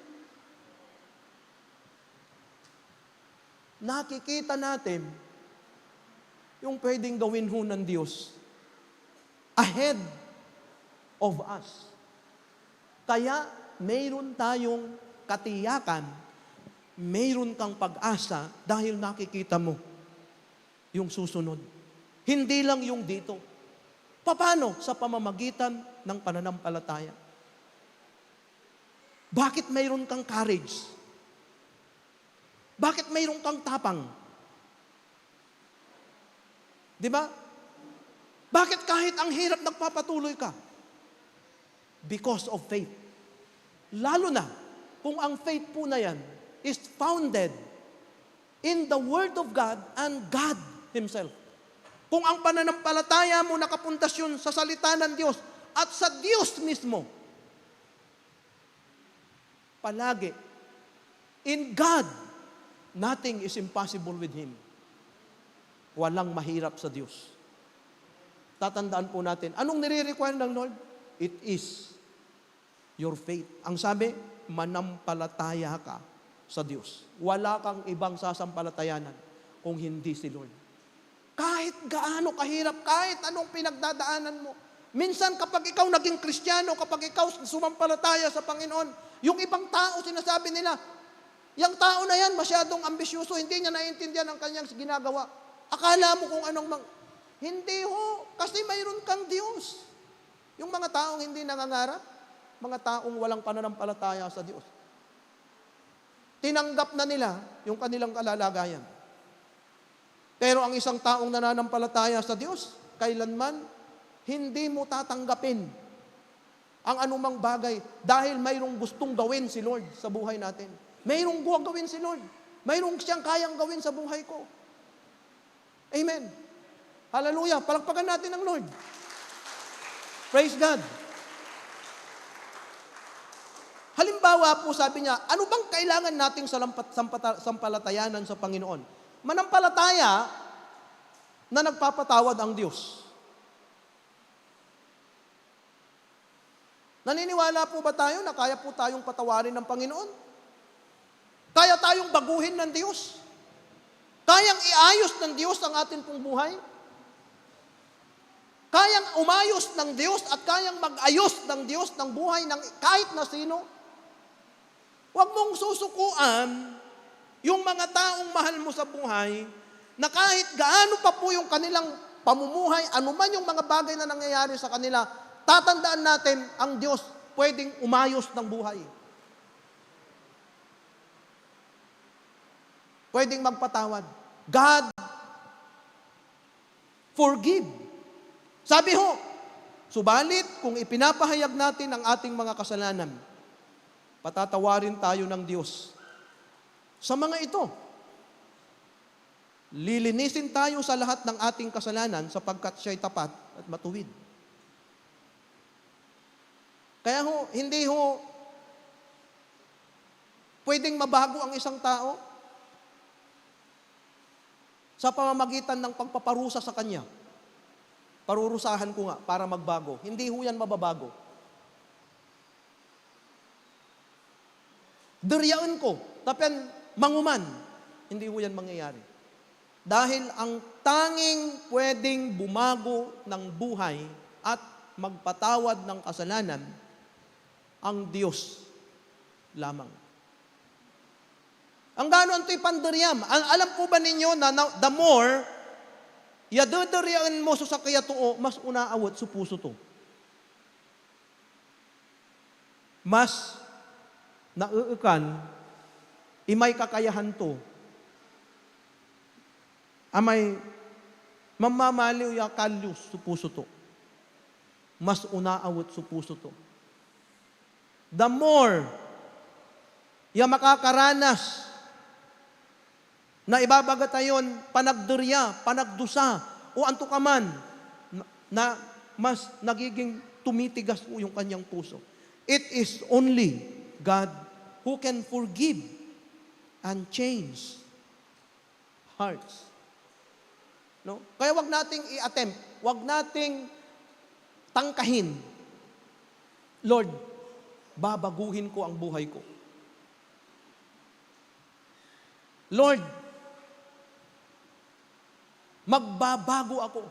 Nakikita natin yung pwedeng gawin ho ng Diyos ahead of us. Kaya mayroon tayong katiyakan, mayroon kang pag-asa dahil nakikita mo yung susunod. Hindi lang yung dito. Paano? Sa pamamagitan ng pananampalataya. Bakit mayroon kang courage? Bakit mayroon kang tapang? Di ba? Bakit kahit ang hirap nagpapatuloy ka? Because of faith. Lalo na kung ang faith po na yan is founded in the Word of God and God Himself. Kung ang pananampalataya mo nakapuntasyon sa salita ng Diyos at sa Diyos mismo, palagi, in God, nothing is impossible with Him. Walang mahirap sa Diyos. Tatandaan po natin, anong nire-require ng Lord? It is your faith. Ang sabi, manampalataya ka sa Diyos. Wala kang ibang sasampalatayanan kung hindi si Lord. Kahit gaano kahirap, kahit anong pinagdadaanan mo. Minsan kapag ikaw naging Kristiyano, kapag ikaw sumampalataya sa Panginoon, yung ibang tao sinasabi nila, yung tao na yan masyadong ambisyoso, hindi niya naiintindihan ang kanyang ginagawa. Akala mo kung anong hindi ho, kasi mayroon kang Diyos. Yung mga taong hindi nangangarap, mga taong walang pananampalataya sa Diyos. Tinanggap na nila yung kanilang kalalagayan. Pero ang isang taong nananampalataya sa Diyos, kailanman hindi mo tatanggapin ang anumang bagay dahil mayroong gustong gawin si Lord sa buhay natin. Mayroong gawin si Lord. Mayroong siyang kayang gawin sa buhay ko. Amen. Hallelujah. Palakpakan natin ang Lord. Praise God. Halimbawa po, sabi niya, ano bang kailangan nating sampalatayanan sa Panginoon? Manampalataya na nagpapatawad ang Diyos. Naniniwala po ba tayo na kaya po tayong patawarin ng Panginoon? Kaya tayong baguhin ng Diyos? Kayang iayos ng Diyos ang ating pong buhay? Kayang umayos ng Diyos at kayang mag-ayos ng Diyos ng buhay ng kahit na sino? Huwag mong susukuan yung mga taong mahal mo sa buhay na kahit gaano pa po yung kanilang pamumuhay, anuman yung mga bagay na nangyayari sa kanila, tatandaan natin ang Diyos pwedeng umayos ng buhay. Pwedeng magpatawad. God, forgive. Sabi ho, subalit kung ipinapahayag natin ang ating mga kasalanan, patatawarin tayo ng Diyos. Sa mga ito, lilinisin tayo sa lahat ng ating kasalanan sapagkat siya'y tapat at matuwid. Kaya ho, hindi ho pwedeng mabago ang isang tao sa pamamagitan ng pagpaparusa sa kanya. Parurusahan ko nga para magbago. Hindi ho yan mababago. Duryaan ko, tapen manguman, hindi ho yan mangyayari. Dahil ang tanging pwedeng bumago ng buhay at magpatawad ng kasalanan, ang Diyos lamang. Ang gano'n ito'y panduryam. Alam po ba ninyo na the more yaduduryaan mo sa kaya to, mas unaawat sa puso to. Mas nauukan, imay kakayahan to. Amay mamamaliw ya kalyus sa puso to. Mas unaawat sa puso to. The more ya makakaranas na ibabagatayon panagdurya, panagdusa, o anto ka man na mas nagiging tumitigas po yung kanyang puso. It is only God who can forgive and change hearts. No? Kaya wag nating i-attempt, wag nating tangkahin, Lord, babaguhin ko ang buhay ko. Lord, magbabago ako.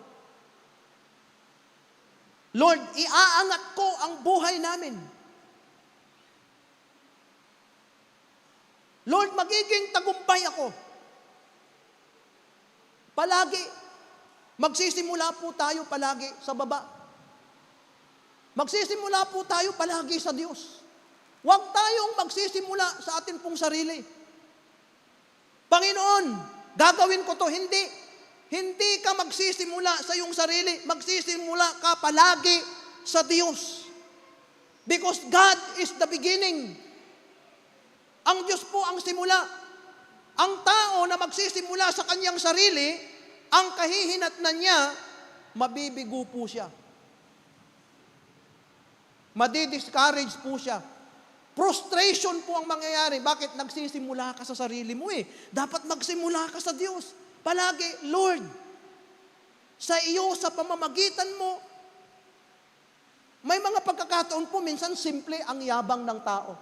Lord, iaangat ko ang buhay namin. Lord, magiging tagumpay ako. Palagi, magsisimula po tayo palagi sa baba. Magsisimula po tayo palagi sa Diyos. Huwag tayong magsisimula sa atin pong sarili. Panginoon, gagawin ko to. Hindi. Hindi ka magsisimula sa iyong sarili. Magsisimula ka palagi sa Diyos. Because God is the beginning. Ang Diyos po ang simula. Ang tao na magsisimula sa kanyang sarili, ang kahihinatnan niya, mabibigo po siya. Madi-discourage po siya. Frustration po ang mangyayari. Bakit? Nagsisimula ka sa sarili mo eh. Dapat magsimula ka sa Diyos. Palagi, Lord, sa iyo, sa pamamagitan mo, may mga pagkakataon po, minsan simple ang yabang ng tao.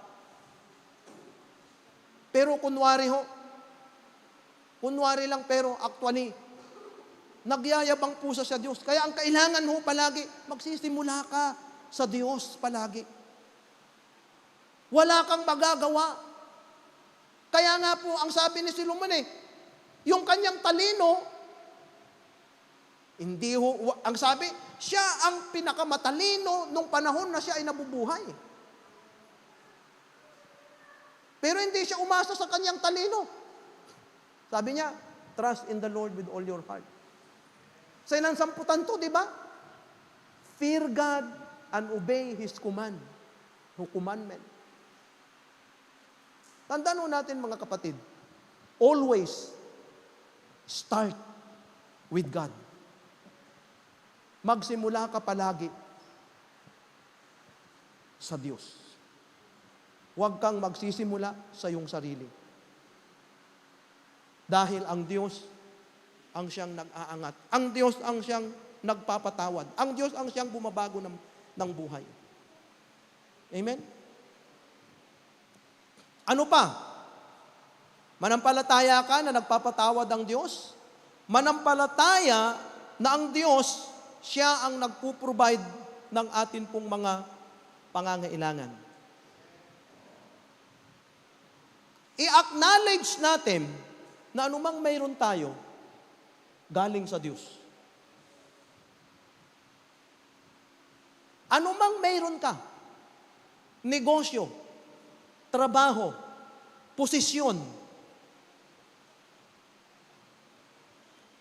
Pero kunwari lang pero actually, nagyayabang po sa Diyos. Kaya ang kailangan ho palagi, magsisimula ka sa Diyos palagi. Wala kang magagawa. Kaya nga po, ang sabi ni Solomon yung kanyang talino, hindi ho, ang sabi, siya ang pinakamatalino nung panahon na siya ay nabubuhay. Pero hindi siya umasa sa kanyang talino. Sabi niya, trust in the Lord with all your heart. Sa ilang samputan to, di ba? Fear God and obey His commandment. Tandaan natin mga kapatid, always start with God. Magsimula ka palagi sa Diyos. Huwag kang magsisimula sa iyong sarili. Dahil ang Diyos ang siyang nag-aangat. Ang Diyos ang siyang nagpapatawad. Ang Diyos ang siyang bumabago ng buhay. Amen? Ano pa? Manampalataya ka na nagpapatawad ang Diyos? Manampalataya na ang Diyos, siya ang nagpo-provide ng atin pong mga pangangailangan. I-acknowledge natin na anumang mayroon tayo, galing sa Diyos. Anumang mayroon ka, negosyo, trabaho, posisyon,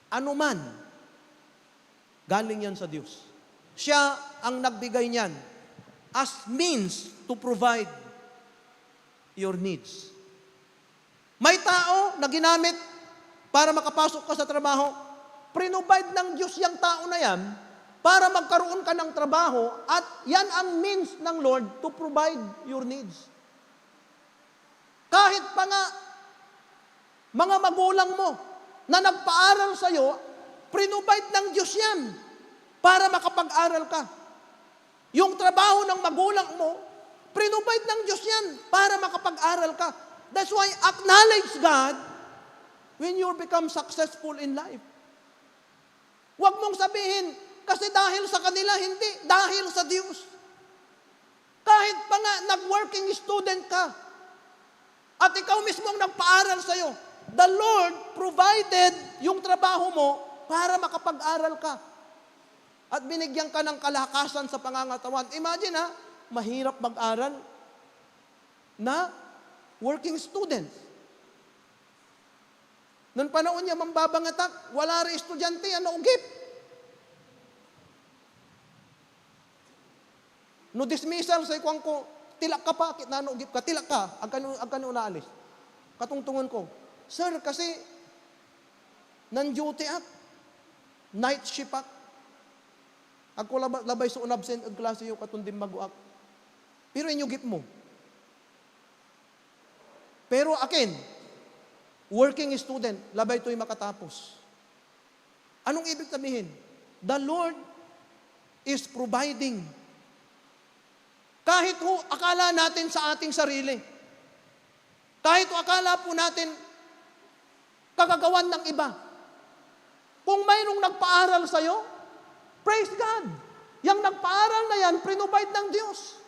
anuman, galing yan sa Diyos. Siya ang nagbigay niyan as means to provide your needs. May tao na ginamit para makapasok ka sa trabaho, prinobide ng Diyos yung tao na yan para magkaroon ka ng trabaho at yan ang means ng Lord to provide your needs. Kahit pa nga mga magulang mo na nagpaaral sa iyo, prinobide ng Diyos yan para makapag-aral ka. Yung trabaho ng magulang mo, prinobide ng Diyos yan para makapag-aral ka. That's why acknowledge God when you become successful in life. Huwag mong sabihin, kasi dahil sa kanila, hindi. Dahil sa Diyos. Kahit pa nga nag-working student ka, at ikaw mismo ang nagpaaral sa'yo, the Lord provided yung trabaho mo para makapag-aral ka. At binigyan ka ng kalakasan sa pangangatawan. Imagine mahirap mag-aral na working student. Noong panahon niya, mambabangatak, wala rin estudyante, ugip. No dismissal sa ikwang ko, tilak ka pa, ugip ka, tilak ka, agkan unaalis. Katungtungan ko, sir, kasi nan-duty at, night shift at, ako labay sa unabsent ang klase yung katundim maguak. Pero inyugip mo. Pero akin, working student, labay to'y makatapos. Anong ibig sabihin? The Lord is providing. Kahit akala natin sa ating sarili, kahit akala po natin kagagawan ng iba, kung mayroong nagpaaral sa'yo, praise God. Yang nagpaaral na yan, prinobide ng Diyos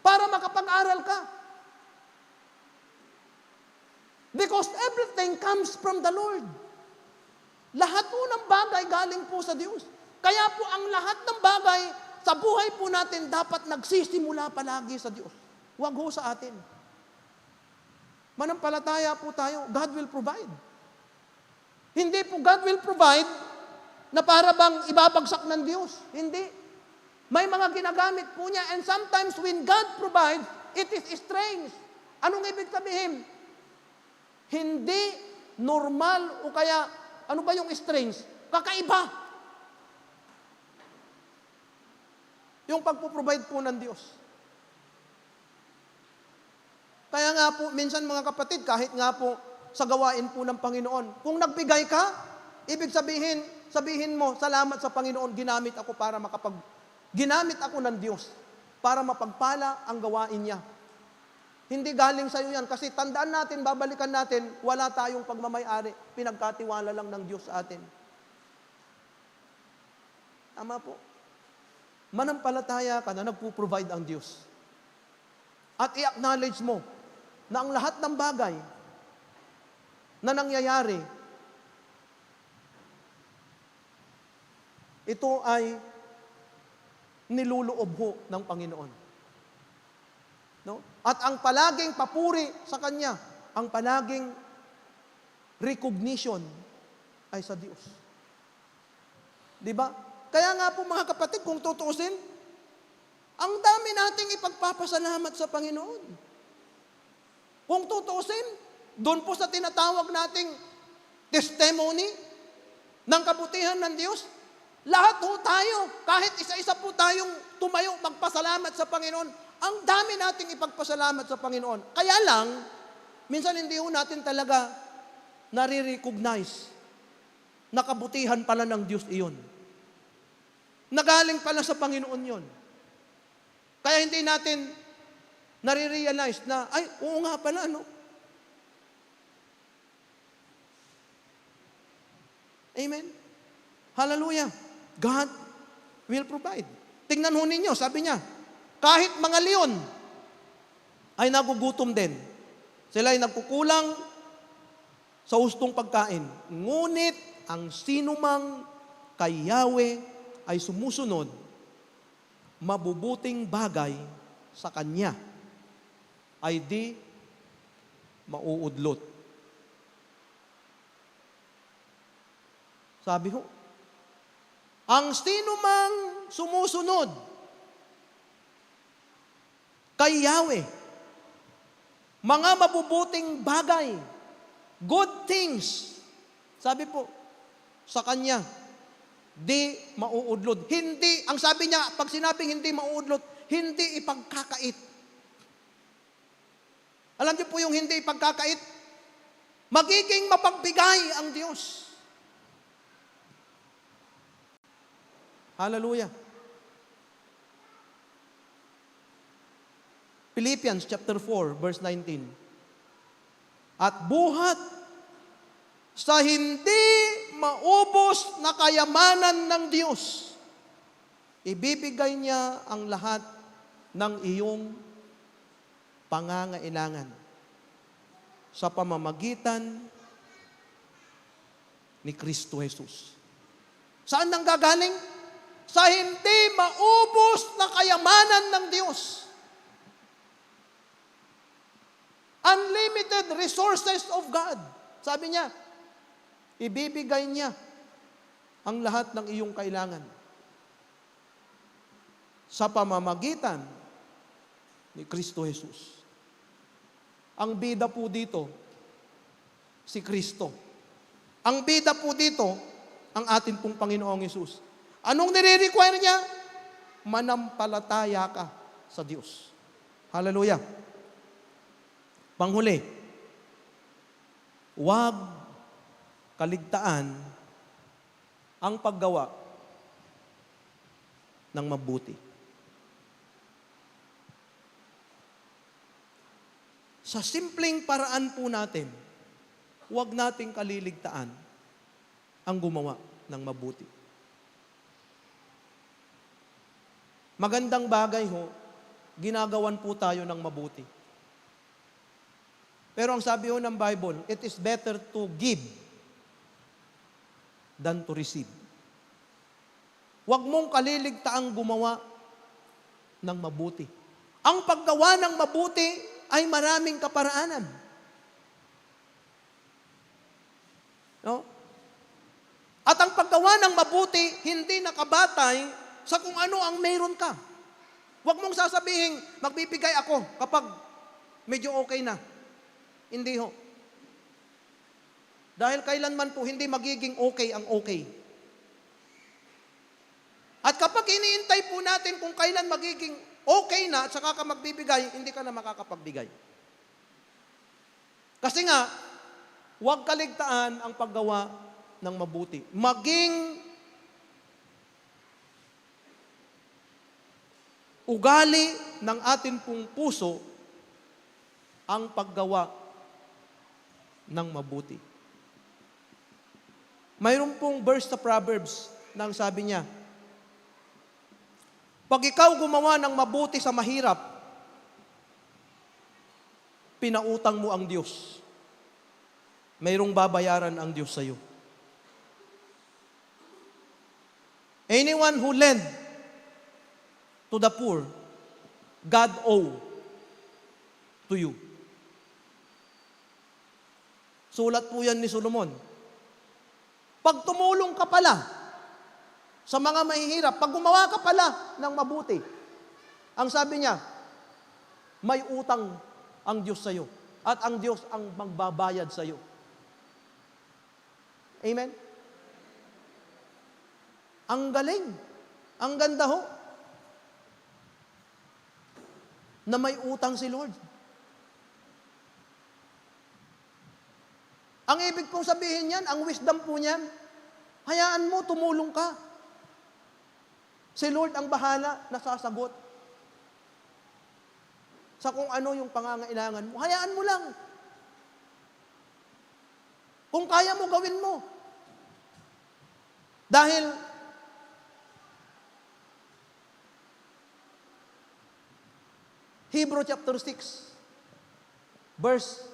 para makapag-aral ka. Because everything comes from the Lord. Lahat po ng bagay galing po sa Diyos. Kaya po ang lahat ng bagay sa buhay po natin dapat nagsisimula palagi sa Diyos. Huwag ho sa atin. Manampalataya po tayo, God will provide. Hindi po God will provide na para bang ibabagsak ng Diyos. Hindi. May mga ginagamit po niya and sometimes when God provides, it is strange. Anong ibig sabihin? Hindi normal o kaya, ano ba yung strange? Kakaiba. Yung pagpo-provide po ng Diyos. Kaya nga po, minsan mga kapatid, kahit nga po sa gawain po ng Panginoon, kung nagbigay ka, ibig sabihin mo, salamat sa Panginoon, ginamit ako ng Diyos para mapagpala ang gawain niya. Hindi galing sa iyo yan. Kasi tandaan natin, babalikan natin, wala tayong pagmamayari. Pinagkatiwala lang ng Diyos sa atin. Tama po. Manampalataya ka na nagpo-provide ang Diyos. At i-acknowledge mo na ang lahat ng bagay na nangyayari, ito ay niluloob ho ng Panginoon. No? At ang palaging papuri sa Kanya, ang palaging recognition ay sa Diyos. Di ba? Kaya nga po mga kapatid, kung tutuusin, ang dami nating ipagpapasalamat sa Panginoon. Kung tutuusin, doon po sa tinatawag nating testimony ng kabutihan ng Diyos, lahat po tayo, kahit isa-isa po tayong tumayo, magpasalamat sa Panginoon, ang dami nating ipagpasalamat sa Panginoon. Kaya lang, minsan hindi ho natin talaga nare-recognize na kabutihan pala ng Diyos iyon. Nagaling pala sa Panginoon yon. Kaya hindi natin nare-realize na, ay, oo nga pala, no? Amen? Hallelujah. God will provide. Tingnan ho ninyo, sabi niya, kahit mga leon ay nagugutom din. Sila ay nagkukulang sa hustong pagkain. Ngunit ang sinumang kay Yahweh ay sumusunod, mabubuting bagay sa Kanya ay di mauudlot. Sabi ho, ang sinumang sumusunod kay Yahweh, mga mabubuting bagay, good things, sabi po, sa Kanya, di mauudlot. Hindi, ang sabi niya, pag sinabing hindi mauudlot, hindi ipagkakait. Alam niyo po yung hindi ipagkakait? Magiging mapagbigay ang Diyos. Hallelujah. Philippians chapter 4, verse 19. At buhat sa hindi maubos na kayamanan ng Diyos, ibibigay niya ang lahat ng iyong pangangailangan sa pamamagitan ni Kristo Jesus. Saan nang gagaling? Sa hindi maubos na kayamanan ng Diyos. Unlimited resources of God. Sabi niya, ibibigay niya ang lahat ng iyong kailangan sa pamamagitan ni Kristo Jesus. Ang bida po dito, si Kristo. Ang bida po dito, ang atin pong Panginoong Hesus. Anong nire-require niya? Manampalataya ka sa Diyos. Hallelujah. Panghuli, huwag kaligtaan ang paggawa ng mabuti. Sa simpleng paraan po natin, huwag nating kaliligtaan ang gumawa ng mabuti. Magandang bagay ho, ginagawan po tayo ng mabuti. Pero ang sabi ho ng Bible, it is better to give than to receive. Huwag mong kaliligtaang gumawa ng mabuti. Ang paggawa ng mabuti ay maraming kaparaanan. No? At ang paggawa ng mabuti, hindi nakabatay sa kung ano ang mayroon ka. Huwag mong sasabihin, magbibigay ako kapag medyo okay na. Hindi ho. Dahil kailanman po hindi magiging okay ang okay. At kapag iniintay po natin kung kailan magiging okay na at saka ka magbibigay, hindi ka na makakapagbigay. Kasi nga, huwag kaligtaan ang paggawa ng mabuti. Maging ugali ng atin pong puso ang paggawa ng mabuti. Mayroon pong verse sa Proverbs nang sabi niya, pag ikaw gumawa ng mabuti sa mahirap, pinautang mo ang Diyos. Mayroong babayaran ang Diyos sa iyo. Anyone who lend to the poor, God owe. to you. Sulat po yan ni Solomon. Pag tumulong ka pala sa mga mahihirap, pag gumawa ka pala ng mabuti, ang sabi niya, may utang ang Diyos sa iyo at ang Diyos ang magbabayad sa iyo. Amen? Ang galing. Ang ganda ho. Na may utang si Lord. Ang ibig kong sabihin niyan, ang wisdom po niyan, hayaan mo, tumulong ka. Si Lord ang bahala na sasagot sa kung ano yung pangangailangan mo. Hayaan mo lang. Kung kaya mo, gawin mo. Dahil Hebrew chapter 6, verse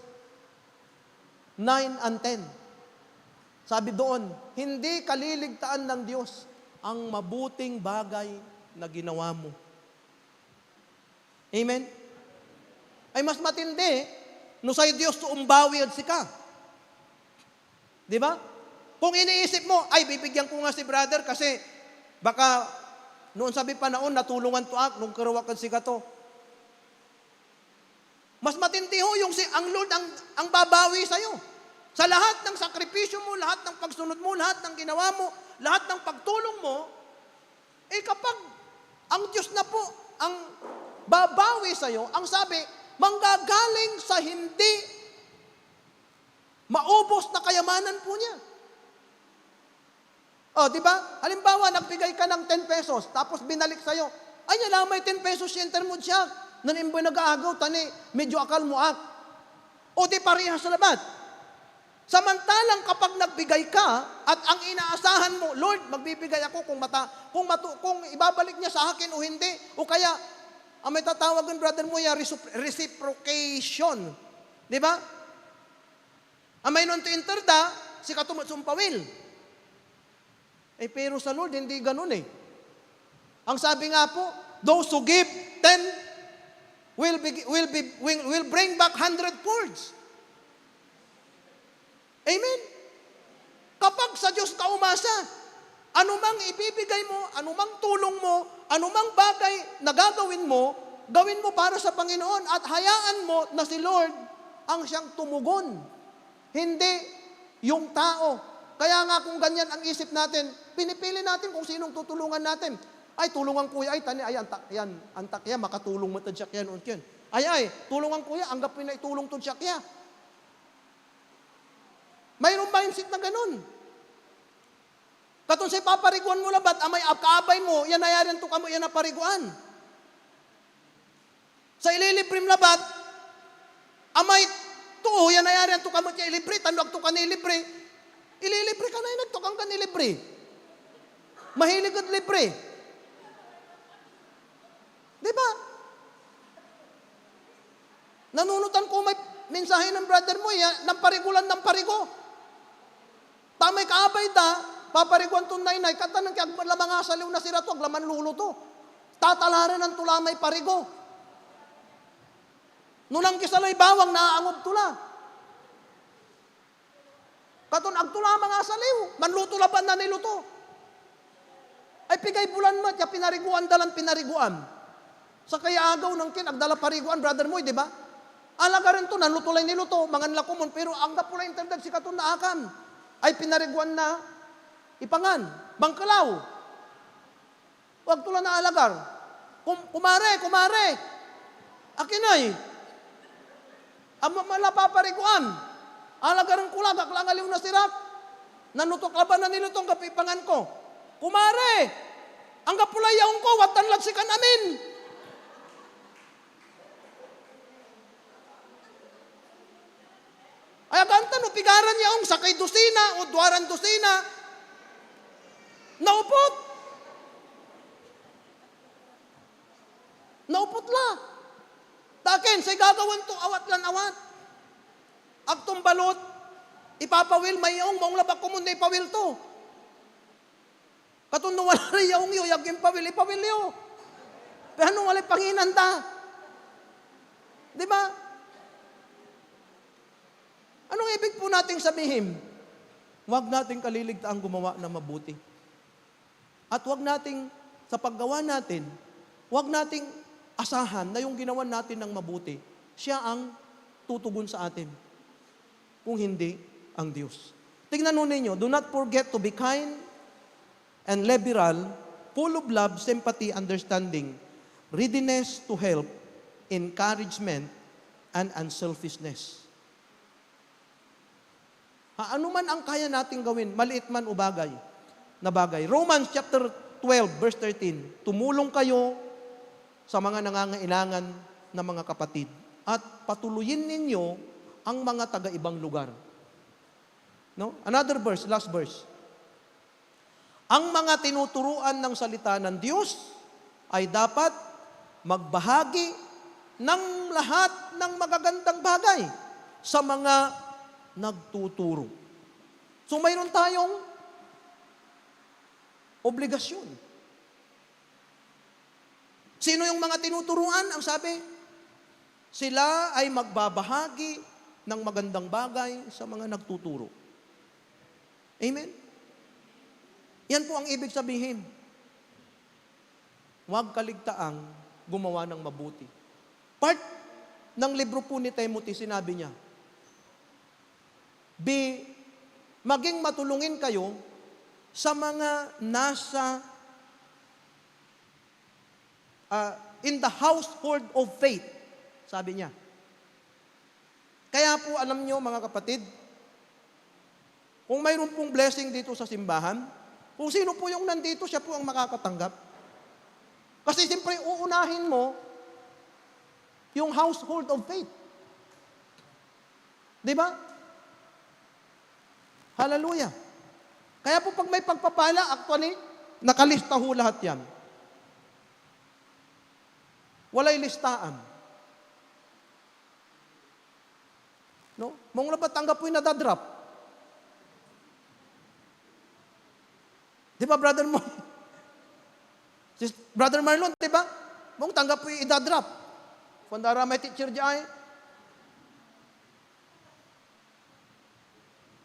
9 and 10. Sabi doon, hindi kaliligtaan ng Diyos ang mabuting bagay na ginawa mo. Amen? Ay mas matindi, no say Diyos umbawi at sika. Di ba? Kung iniisip mo, ay bibigyan ko nga si brother kasi baka noon sabi panahon, natulungan to ak, nung karawakan sika to. Mas matindi ho yung ang Lord ang babawi sa'yo. Sa lahat ng sakripisyo mo, lahat ng pagsunod mo, lahat ng ginawa mo, lahat ng pagtulong mo, kapag ang Diyos na po ang babawi sa'yo, ang sabi, manggagaling sa hindi maubos na kayamanan po niya. O, di ba? Halimbawa, nagbigay ka ng 10 pesos, tapos binalik sa'yo, ay, nala may 10 pesos yenter mo siya. Nanimboy nag-aagaw, tani, medyo akal mo ak. O di parehas sa labat. Samantalang kapag nagbigay ka, at ang inaasahan mo, Lord, magbibigay ako kung ibabalik niya sa akin o hindi, o kaya, ang may tatawagan, brother mo, reciprocation. Di ba? Ang may nun to interda, si katumot sumpawil. Pero sa Lord, hindi ganun eh. Ang sabi nga po, those who give 10 will bring back 100-folds. Amen? Kapag sa Diyos ka umasa, anumang ibibigay mo, anumang tulong mo, anumang bagay na gagawin mo, gawin mo para sa Panginoon at hayaan mo na si Lord ang siyang tumugon. Hindi yung tao. Kaya nga kung ganyan ang isip natin, pinipili natin kung sinong tutulungan natin. Ay, tulungan kuya, ay, tani, ay, antak yan, makatulong mo tadyak yan, unkyan. Ay, tulungan kuya, anggap mo na itulong tadyak yan. Mayroong mindset na ganun. Katong say papariguan mo labat, amay kaabay mo, yan ayarin to kamo, yan na pariguan. Sa ililibrim labat, amay to, yan ayarin to kamo, yan ilibre, tanwag to ka nilibre, ililibre ka na yun, nagtukang ka nilibre. Mahilig at libre. Di ba? Nanunutan ko may mensahe ng brother mo, ng parigulan ng parigo. Tamay kaabay ta, papariguan to nainay, katanang kaya lamang asaliw na sira to, aglaman lulo to. Tatalaran ng tulamay parigo. Nunang kisalay bawang, naaangob tula. Katon agtulamang asaliw, manluto laban na niluto. Ay pigay bulan mo, kaya pinariguan dalan pinariguan. Sa kaya agaw ng kin, agdala pariguan, brother mo, di ba? Alaga rin to, nanlutulay niluto, mangan lakumon, pero ang napulay interdag si katon na akam, ay pinariguan na ipangan, bangkalaw. Huwag tula na alagar. Kumare, akinay. Amamala papariguan. Alaga rin kulag, aklangaliw na sirak. Nanutok laban na nilutong kapipangan ko. Kumare, ang kapulay yaong ko, watan latsikan amin. Ay aganta no, pigaran niya ang sakay dosina o duwaran dosina. Naupot. Naupot la. Takin, say gagawin to awat lan awat. Agtong balot, ipapawil may yaong maong labak kumunde ipawil to. Katun no wala rin yaong yu, yaging pawil, ipawil yu. Pero ano wala panginan ta. Di ba? Anong ibig po nating sabihin? Huwag nating kaliligtaang gumawa ng mabuti. At huwag nating, sa paggawa natin, huwag nating asahan na yung ginawa natin ng mabuti, siya ang tutugon sa atin. Kung hindi, ang Diyos. Tingnan nun ninyo, do not forget to be kind and liberal, full of love, sympathy, understanding, readiness to help, encouragement, and unselfishness. Ano man ang kaya nating gawin, maliit man o bagay, na bagay. Romans chapter 12, verse 13, tumulong kayo sa mga nangangailangan na mga kapatid at patuluyin ninyo ang mga taga-ibang lugar. No? Another verse, last verse. Ang mga tinuturuan ng salita ng Diyos ay dapat magbahagi ng lahat ng magagandang bagay sa mga nagtuturo. So mayroon tayong obligasyon. Sino yung mga tinuturuan? Ang sabi, sila ay magbabahagi ng magandang bagay sa mga nagtuturo. Amen? Yan po ang ibig sabihin. Huwag kaligtaang gumawa ng mabuti. Part ng libro po ni Timothy, sinabi niya, maging matulungin kayo sa mga nasa in the household of faith, sabi niya. Kaya po alam niyo mga kapatid, kung mayroon pong blessing dito sa simbahan, kung sino po yung nandito, siya po ang makakatanggap. Kasi siyempre uunahin mo yung household of faith. Di ba? Hallelujah. Kaya po pag may pagpapala, actually, nakalista ho lahat yan. Walay listaan. No? Mong labat tanggap po yung nadadrop. Di ba, Brother Brother Marlon, di ba? Mong tanggap po yung idadrop. Kundara may teacher di ay.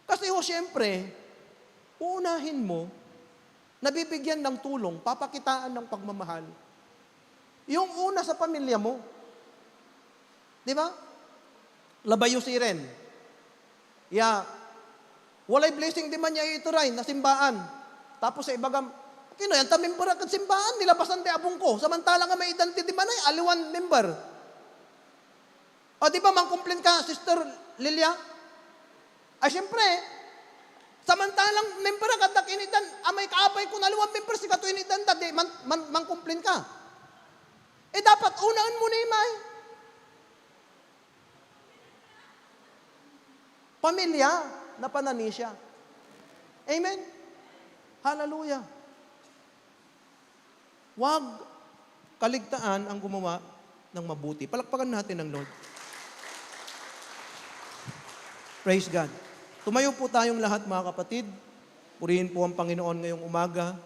Kasi ho, siyempre, uunahin mo, nabibigyan ng tulong, papakitaan ng pagmamahal. Yung una sa pamilya mo. Di ba? Labayo si Ren. Walay blessing di man niya ituray na simbaan. Tapos sa ibagam, kino yan, tamimper at simbaan, nilabasan di abong ko. Samantala nga may identity man ay, aliwan member. O di ba, mang-complain ka, Sister Lilia? Ay, siyempre, samantalang member ka, kinidan, may kaabay ko na aliwan member, si kato inidan, mang-complain ka. Dapat unaan mo na yung pamilya na panani siya. Amen? Hallelujah. Huwag kaligtaan ang gumawa ng mabuti. Palakpakan natin ang Lord. Praise God. Tumayo po tayong lahat mga kapatid. Purihin po ang Panginoon ngayong umaga.